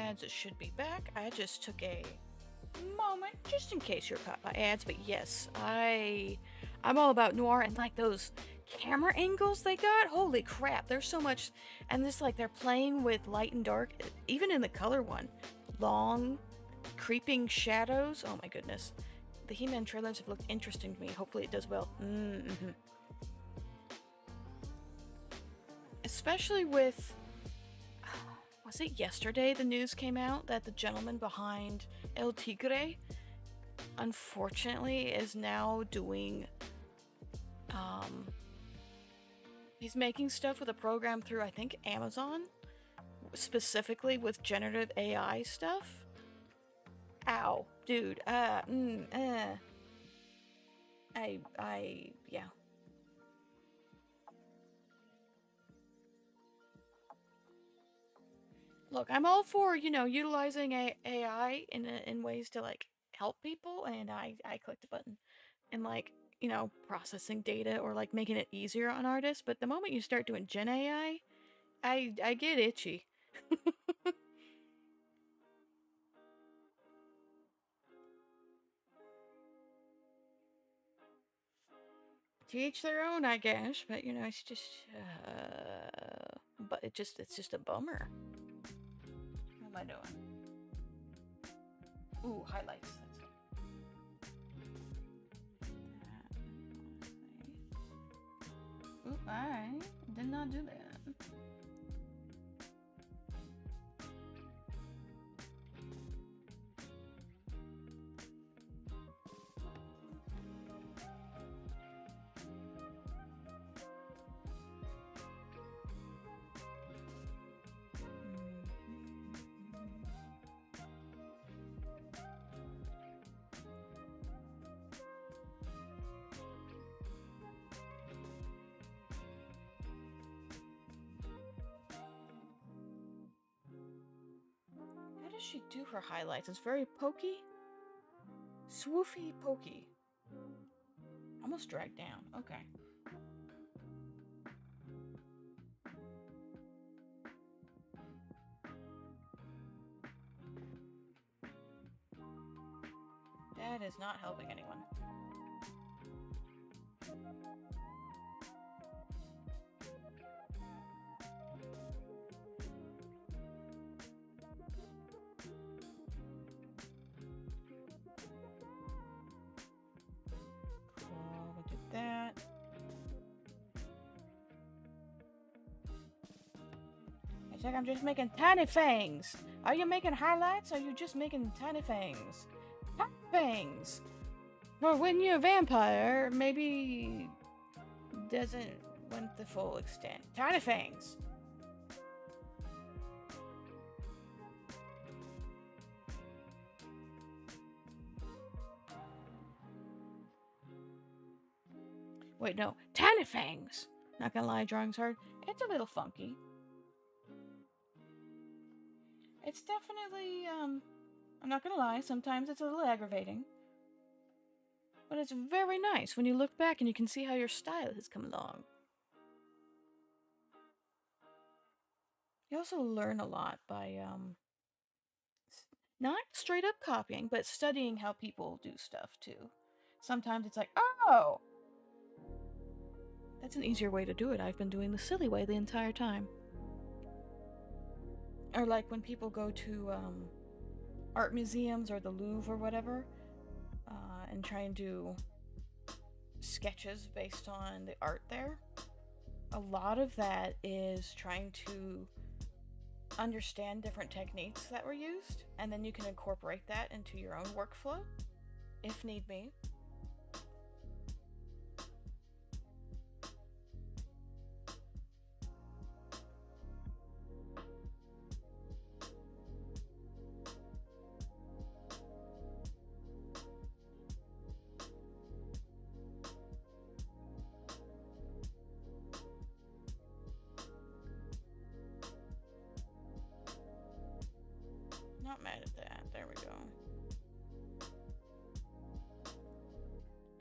ads should be back. I just took a moment just in case you're caught by ads, but yes, I'm all about noir and like those camera angles they got. Holy crap, there's so much, and this like they're playing with light and dark, even in the color one. Long, creeping shadows. Oh my goodness. The He-Man trailers have looked interesting to me. Hopefully it does well. Especially with, was it yesterday the news came out that the gentleman behind El Tigre, unfortunately, is now doing, he's making stuff with a program through, I think, Amazon, specifically with generative AI stuff. Ow, dude, yeah. Look, I'm all for, utilizing AI in ways to, like, help people, and I clicked a button. And, like, processing data or, like, making it easier on artists, but the moment you start doing Gen AI, I get itchy. To each their own, I guess, but, it's just, but it's just a bummer. What am I doing? Ooh, highlights. Ooh, I did not do that. How does she do her highlights? It's very pokey. Swoofy pokey. Almost dragged down. Okay. That is not helping anyone. Cool, we did that. It's like I'm just making tiny fangs. Are you making highlights or are you just making tiny fangs? Tiny fangs! Or when you're a vampire, maybe doesn't went the full extent. Tiny fangs! Wait, no. Tiny fangs! Not gonna lie, drawing's hard. It's a little funky. It's definitely, I'm not gonna lie, sometimes it's a little aggravating. But it's very nice when you look back and you can see how your style has come along. You also learn a lot by, not straight up copying, but studying how people do stuff too. Sometimes it's like, oh! That's an easier way to do it. I've been doing the silly way the entire time. Or like when people go to art museums or the Louvre or whatever, and try and do sketches based on the art there. A lot of that is trying to understand different techniques that were used, and then you can incorporate that into your own workflow, if need be. Not mad at that. There we go.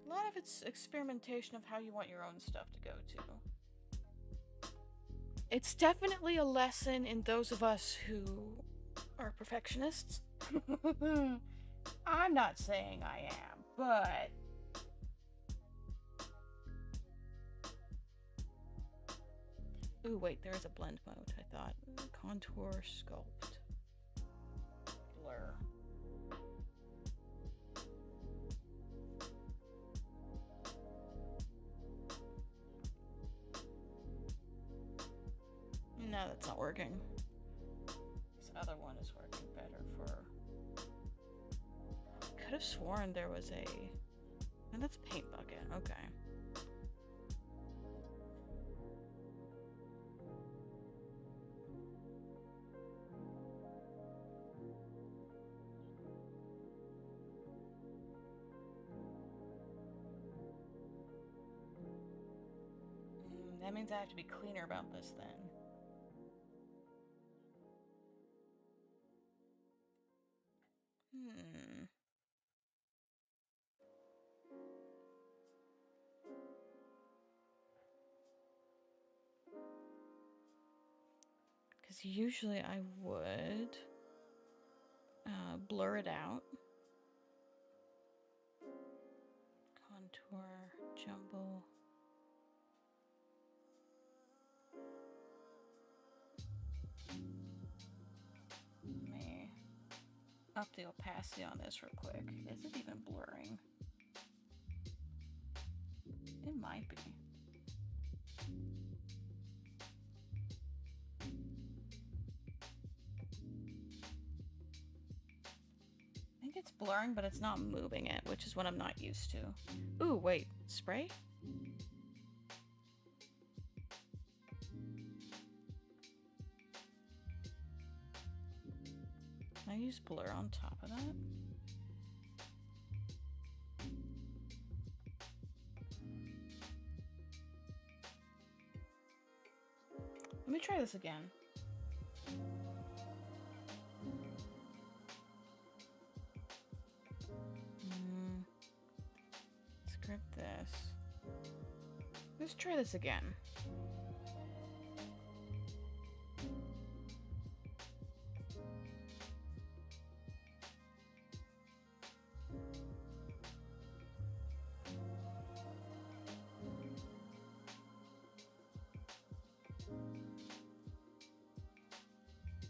A lot of it's experimentation of how you want your own stuff to go to. It's definitely a lesson in those of us who are perfectionists. I'm not saying I am, but... Ooh, wait, there is a blend mode, I thought. Contour, sculpt, blur. No, that's not working. This other one is working better for... Could have sworn there was a... And that's paint bucket, okay. That means I have to be cleaner about this then. Because usually I would blur it out. Contour, jumble. Let me up the opacity on this real quick. Is it even blurring? It might be. I think it's blurring, but it's not moving it, which is what I'm not used to. Ooh, wait, spray? Can I use blur on top of that? Let me try this again. Script this. Let's try this again.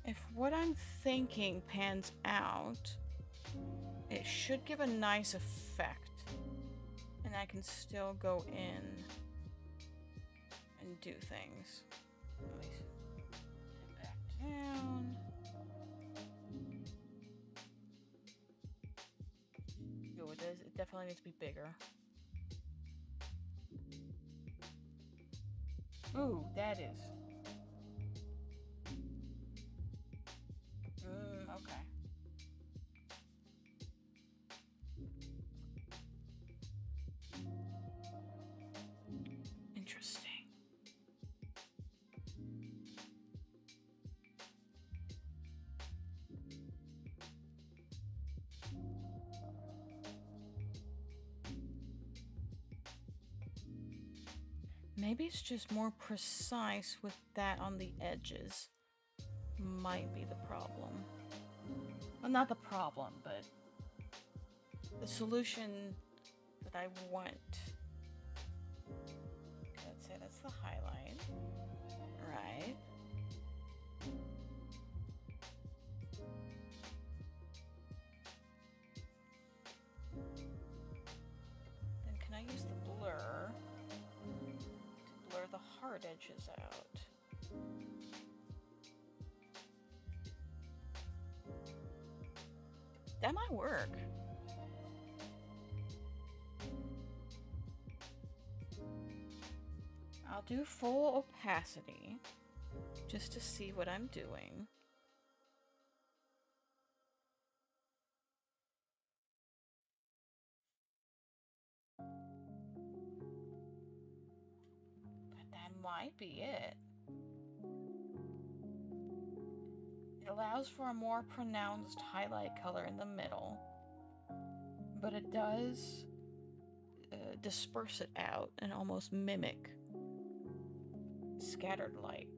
If what I'm thinking pans out, it should give a nice effect. And I can still go in and do things. Let me dip back down. Yo, it does. It definitely needs to be bigger. Ooh, that is. Okay. Interesting. Maybe it's just more precise with that on the edges. Might be the problem. Well, not the problem, but the solution that I want. Okay, let's say that's the highlight. Right. Then can I use the blur to blur the hard edges out? That might work. I'll do full opacity just to see what I'm doing. But that might be it. It allows for a more pronounced highlight color in the middle, but it does disperse it out and almost mimic scattered light.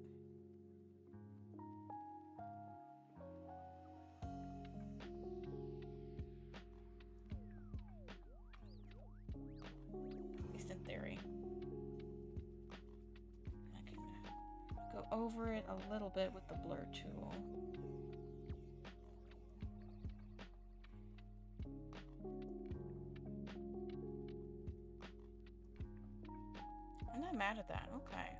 over it a little bit with the blur tool. I'm not mad at that. Okay.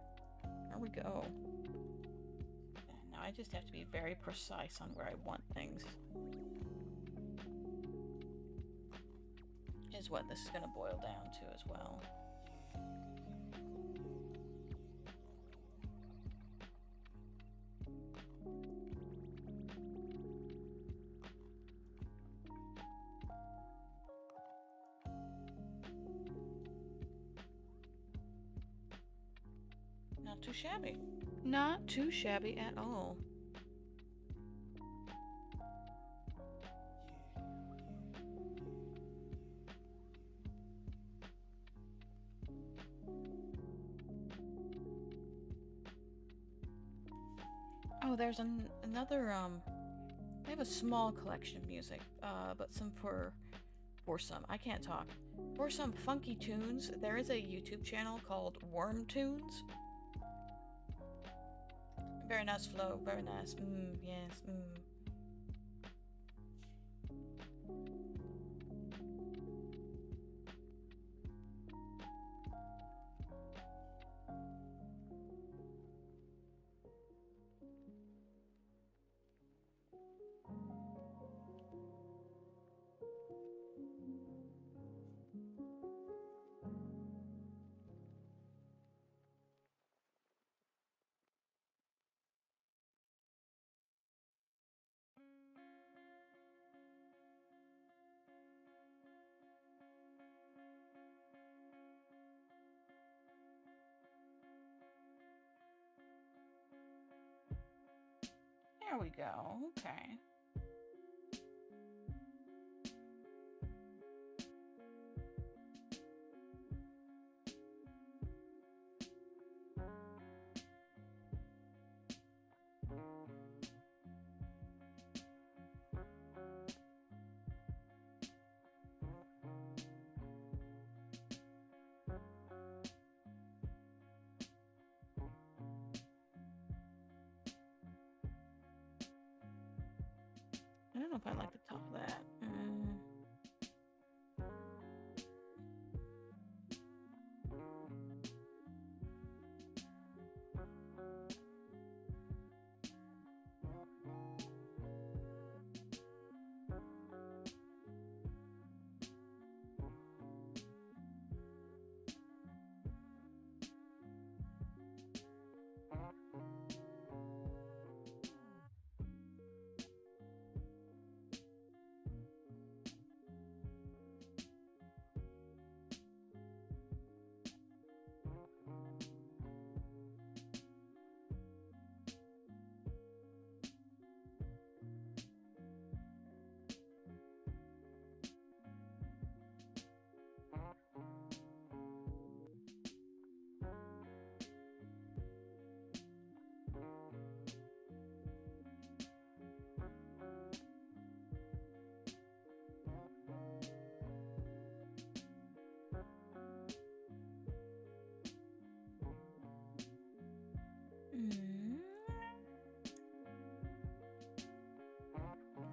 There we go. And now I just have to be very precise on where I want things. Is what this is going to boil down to as well. Not too shabby. Not too shabby at all. Oh, there's another, they have a small collection of music, but some for some, I can't talk. For some funky tunes, there is a YouTube channel called Worm Tunes. Very nice flow, very nice. Yes. There we go. Okay. I don't know if I like the top of that.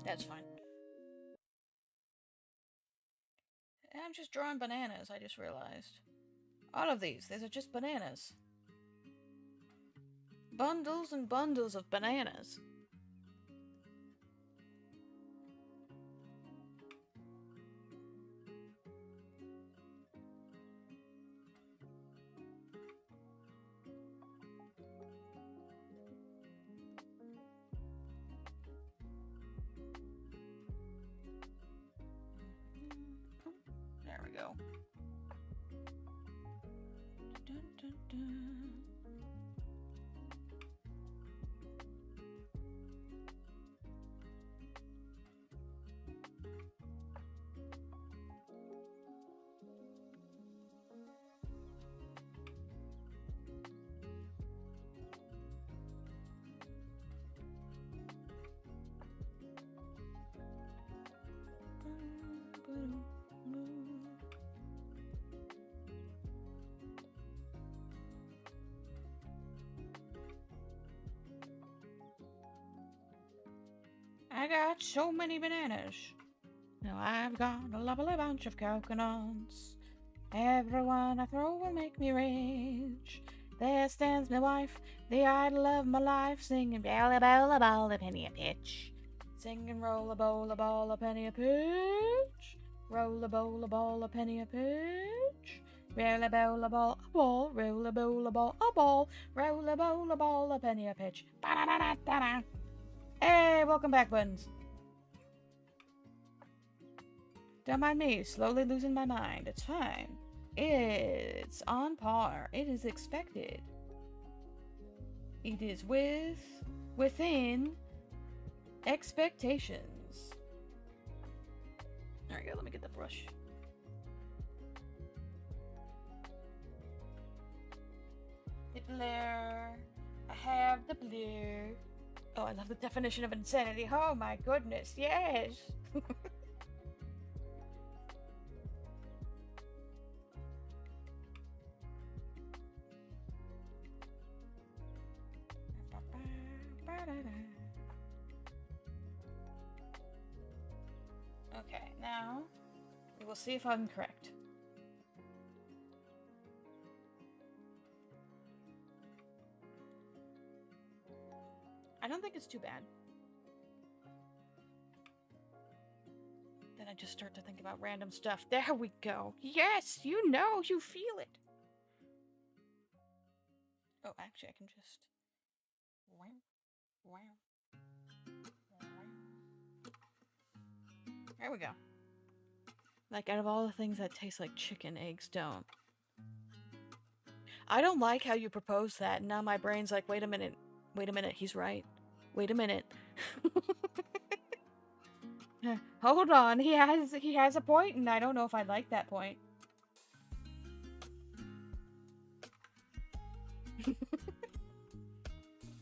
That's fine. I'm just drawing bananas, I just realized. All of these are just bananas. Bundles and bundles of bananas. There we go. Dun, dun, dun. I got so many bananas. Now I've got a lovely bunch of coconuts. Everyone I throw will make me rich. There stands my wife, the idol of my life, singing bella bella ball a penny a pitch. Singing roll a bowl a ball a penny a pitch. Roll a bowl a ball a penny a pitch. Roll a bowl a ball a ball. Roll a bowl a ball a ball. Roll a bowl a ball a penny a pitch. Ba-da-da-da-da-da. Hey, welcome back, buttons. Don't mind me, slowly losing my mind. It's fine. It's on par. It is expected. It is within expectations. There we go, let me get the brush. The blur. I have the blur. Oh, I love the definition of insanity. Oh my goodness, yes! Okay, now we will see if I'm correct. I don't think it's too bad. Then I just start to think about random stuff. There we go. Yes, you know, you feel it. Oh, actually, I can just... There we go. Like, out of all the things that taste like chicken, eggs don't. I don't like how you propose that, and now my brain's like, wait a minute, he's right. Wait a minute. Hold on, he has a point, and I don't know if I like that point.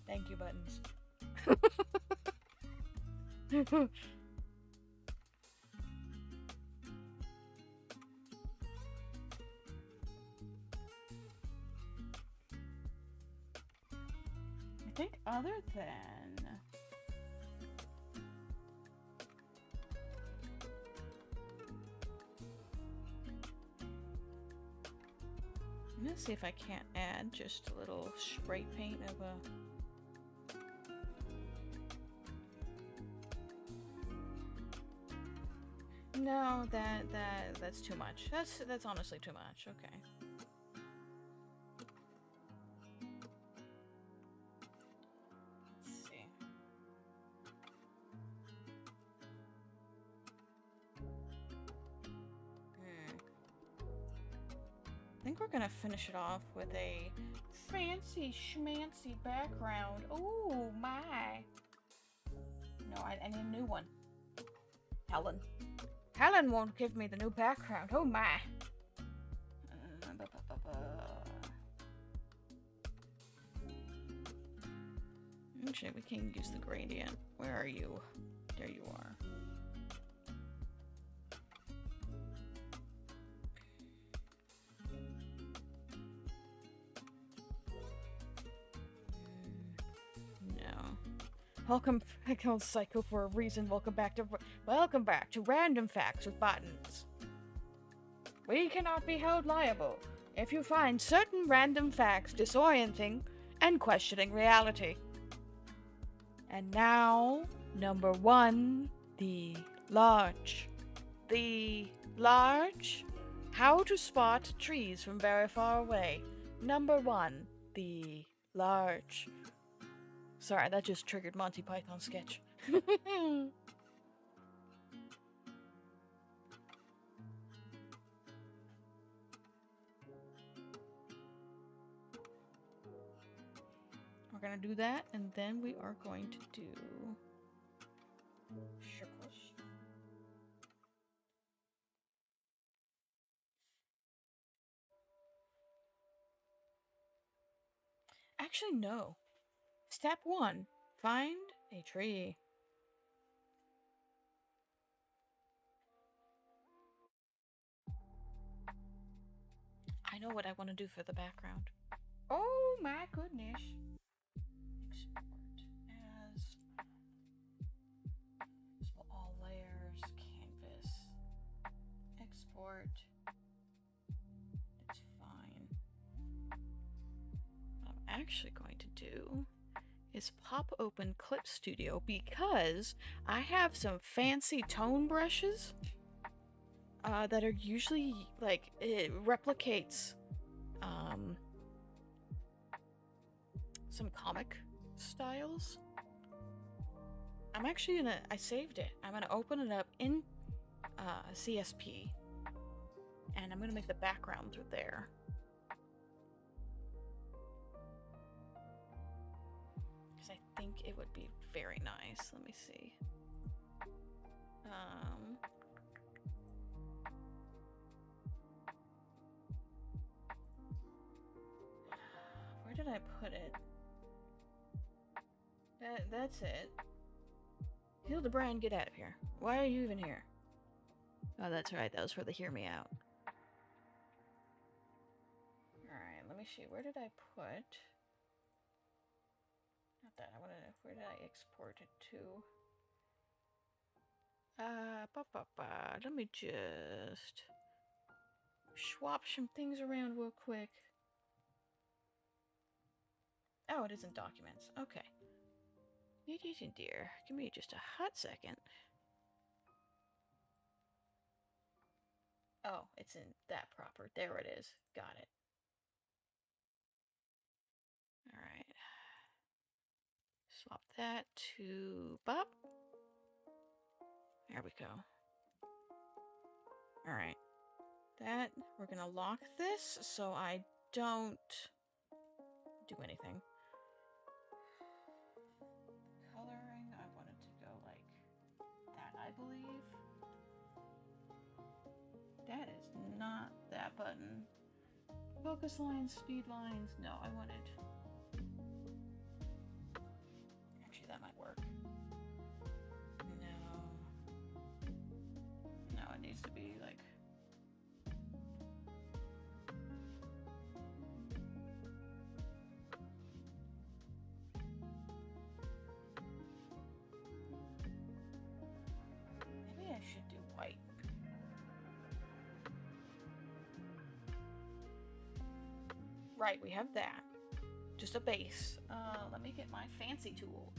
Thank you, buttons. I think other than... I'm gonna see if I can't add just a little spray paint of a... No, that's too much. That's honestly too much. Okay. Let's see. I think we're gonna finish it off with a fancy schmancy background. Oh my! No, I need a new one. Helen won't give me the new background. Oh my! Actually, we can use the gradient. Where are you? There you are. Welcome back, old psycho, for a reason. Welcome back to Random Facts with Buttons. We cannot be held liable if you find certain random facts disorienting and questioning reality. And now, number 1, the large. The large? How to spot trees from very far away. Number 1, the large. Sorry, that just triggered Monty Python sketch. We're gonna do that, and then we are going to do circles. Actually, no. Step 1. Find a tree. I know what I want to do for the background. Oh my goodness. Export as actually going to do is pop open Clip Studio because I have some fancy tone brushes that are usually like it replicates some comic styles. I'm actually gonna, I saved it. I'm gonna open it up in CSP and I'm gonna make the background through there. Because I think it would be very nice. Let me see. Where did I put it? That's it. Hildebrand, get out of here. Why are you even here? Oh, that's right. That was for the hear me out. Alright, let me see. Where did I put... Not that. I want to... Where did I export it to? Let me just... swap some things around real quick. Oh, it is in documents. Okay. Mediation dear. Give me just a hot second. Oh, it's in that proper. There it is. Got it. Alright. Swap that to Bob. There we go. Alright. That, we're gonna lock this so I don't do anything. Coloring, I want it to go like that, I believe. That is not that button. Focus lines, speed lines. No, I wanted... Actually, that might work. No. No, it needs to be like... Maybe I should do white. Right, we have that. Just a base. Let me get my fancy tool.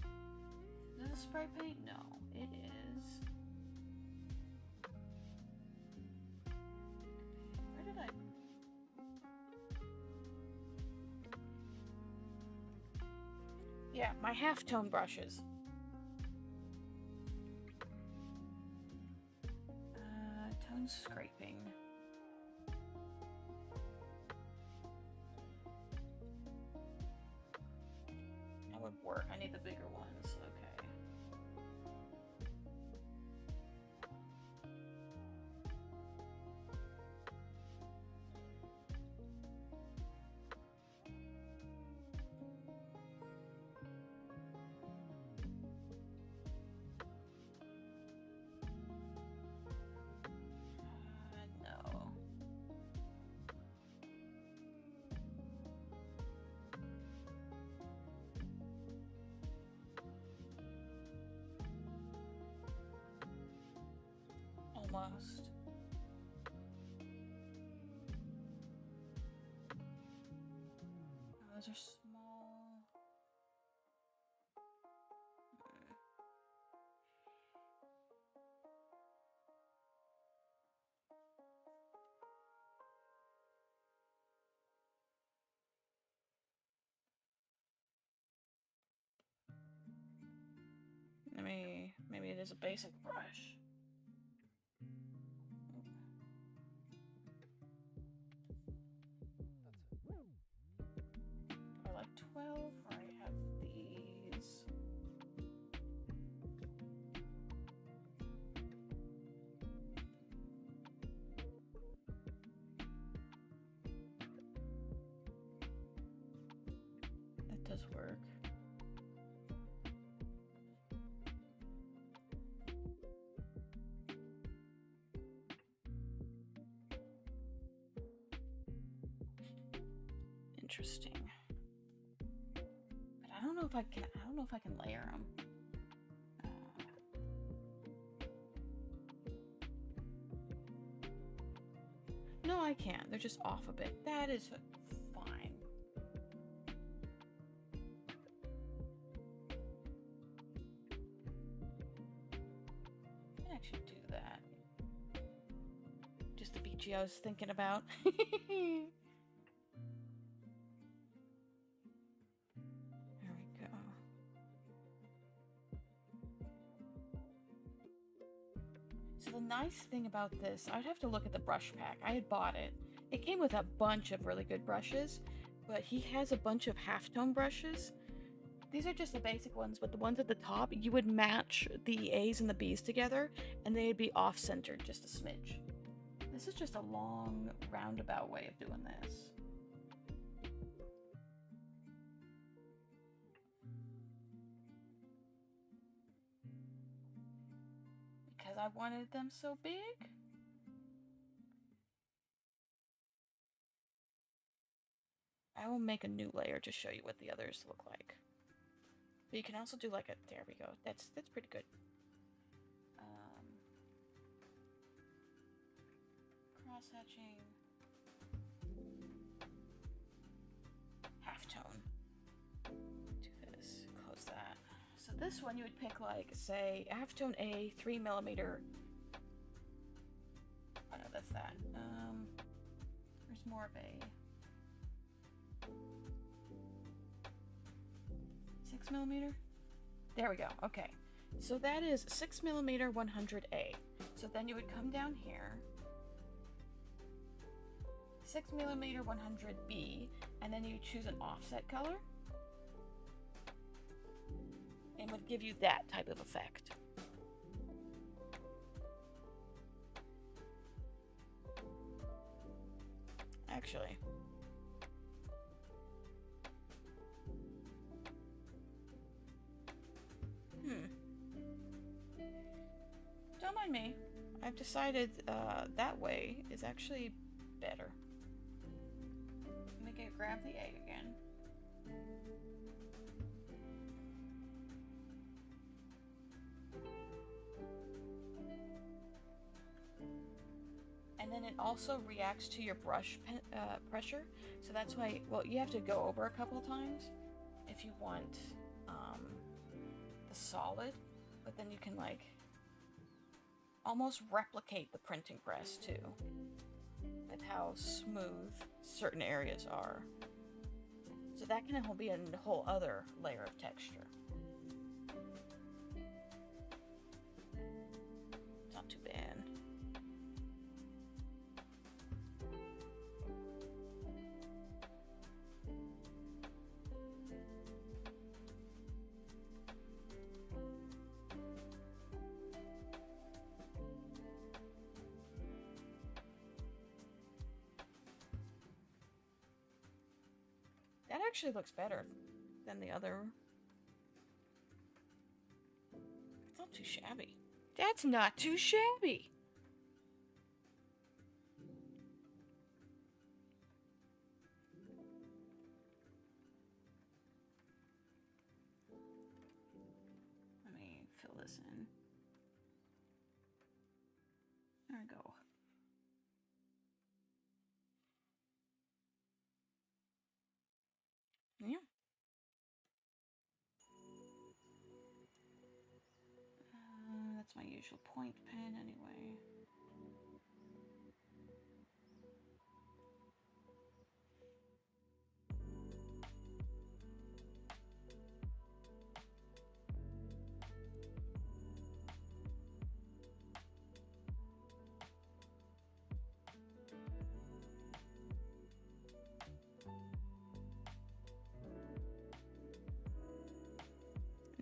Is this a spray paint? No, it is. Where did I... Yeah, my half-tone brushes. Tone scraping. That would work. I need the bigger ones. Okay. No. Almost. Oh, those are small. Maybe it is a basic brush. Or like 12, or I have these. That does work. Interesting. But I don't know if I can layer them. No, I can't. They're just off a bit. That is fine. actually do that. Just the beachy I was thinking about. There we go. So the nice thing about this, I'd have to look at the brush pack. I had bought it. It came with a bunch of really good brushes, but he has a bunch of halftone brushes. These are just the basic ones, but the ones at the top, you would match the A's and the B's together, and they'd be off-centered just a smidge. This is just a long, roundabout way of doing this. Because I wanted them so big? I will make a new layer to show you what the others look like. But you can also do like a, there we go. That's pretty good. Cross-hatching. Halftone. Do this, close that. So this one you would pick like, say, halftone A, 3mm. Oh no, that's that. There's more of a 6mm. There we go. Okay, so that is 6mm 100A. So then you would come down here, 6mm 100B, and then you choose an offset color, and would give you that type of effect. Actually, don't mind me. I've decided that way is actually better. Let me grab the egg again. And then it also reacts to your brush pressure. So that's why, well, you have to go over a couple of times if you want the solid, but then you can like almost replicate the printing press too, with how smooth certain areas are. So that can be a whole other layer of texture. It's not too bad. That actually looks better than the other. It's not too shabby. That's not too shabby. Let me fill this in. There we go. Yeah. That's my usual point pen anyway.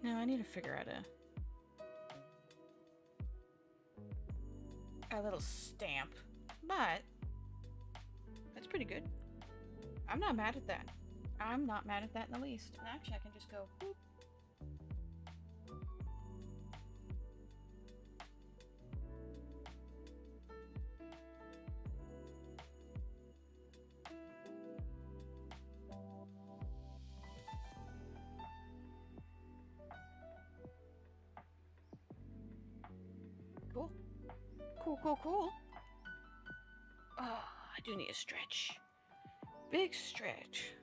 Now I need to figure out a little stamp, but that's pretty good. I'm not mad at that. I'm not mad at that in the least. And actually, I can just go boop. Cool. Cool. Oh, I do need a stretch. Big stretch.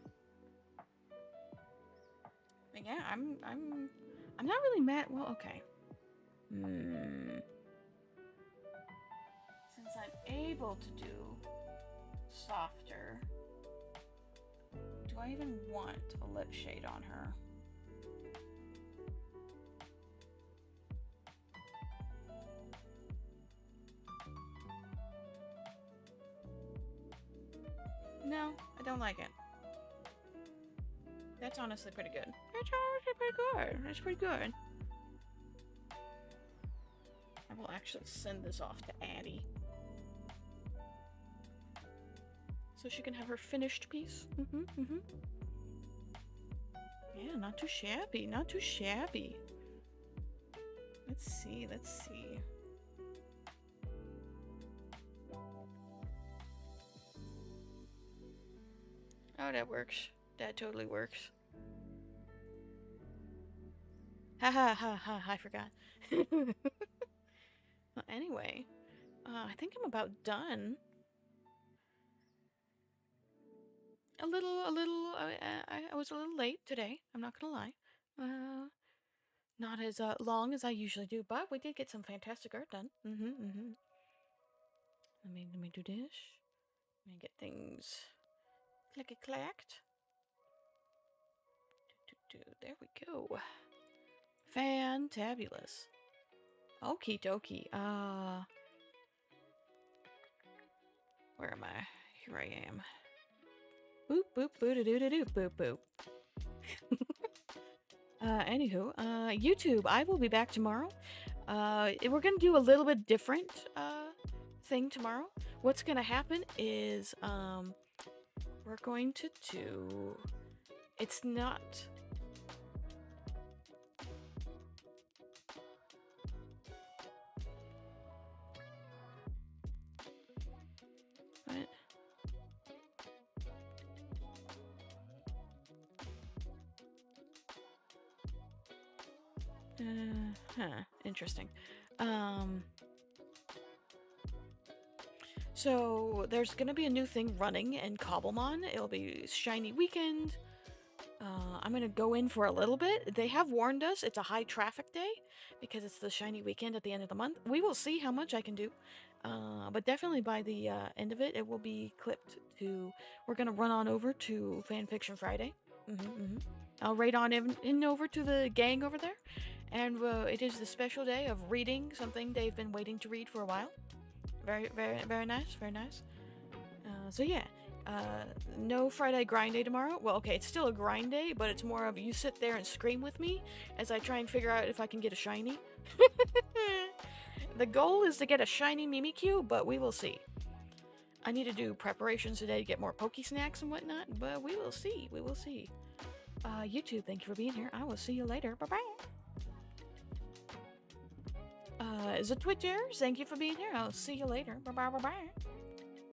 But yeah, I'm not really mad. Well, okay. able to do softer. Do I even want a lip shade on her? No, I don't like it. That's honestly pretty good. That's honestly pretty good. That's pretty good. I will actually send this off to Addie, so she can have her finished piece. Yeah, not too shabby. Not too shabby. Let's see. Let's see. Oh, that works. That totally works. Ha ha ha ha, I forgot. Well, anyway, I think I'm about done. I was a little late today. I'm not gonna lie. Not as long as I usually do, but we did get some fantastic art done. Let me do this. Let me get things clicky clacked. There we go. Fantabulous. Okie dokie. Where am I? Here I am. Boop boop boo doo doo doo boop boop. Anywho, YouTube, I will be back tomorrow. We're gonna do a little bit different thing tomorrow. What's gonna happen is we're going to do. It's not. What? Interesting. So there's gonna be a new thing running in Cobblemon. It'll be Shiny Weekend. I'm gonna go in for a little bit. They have warned us it's a high traffic day because it's the Shiny Weekend at the end of the month. We will see how much I can do. But definitely by the end of it, it will be clipped to. We're gonna run on over to Fanfiction Friday. I'll raid on in over to the gang over there, and it is the special day of reading something they've been waiting to read for a while. Very, very, very nice, very nice. So yeah, no Friday grind day tomorrow. Well, okay, it's still a grind day, but it's more of you sit there and scream with me as I try and figure out if I can get a shiny. The goal is to get a shiny Mimikyu, but we will see. I need to do preparations today to get more Poke Snacks and whatnot, but we will see. We will see. YouTube, thank you for being here. I will see you later. Bye-bye. Is it Twitchers? Thank you for being here. I'll see you later. Bye-bye. Bye-bye.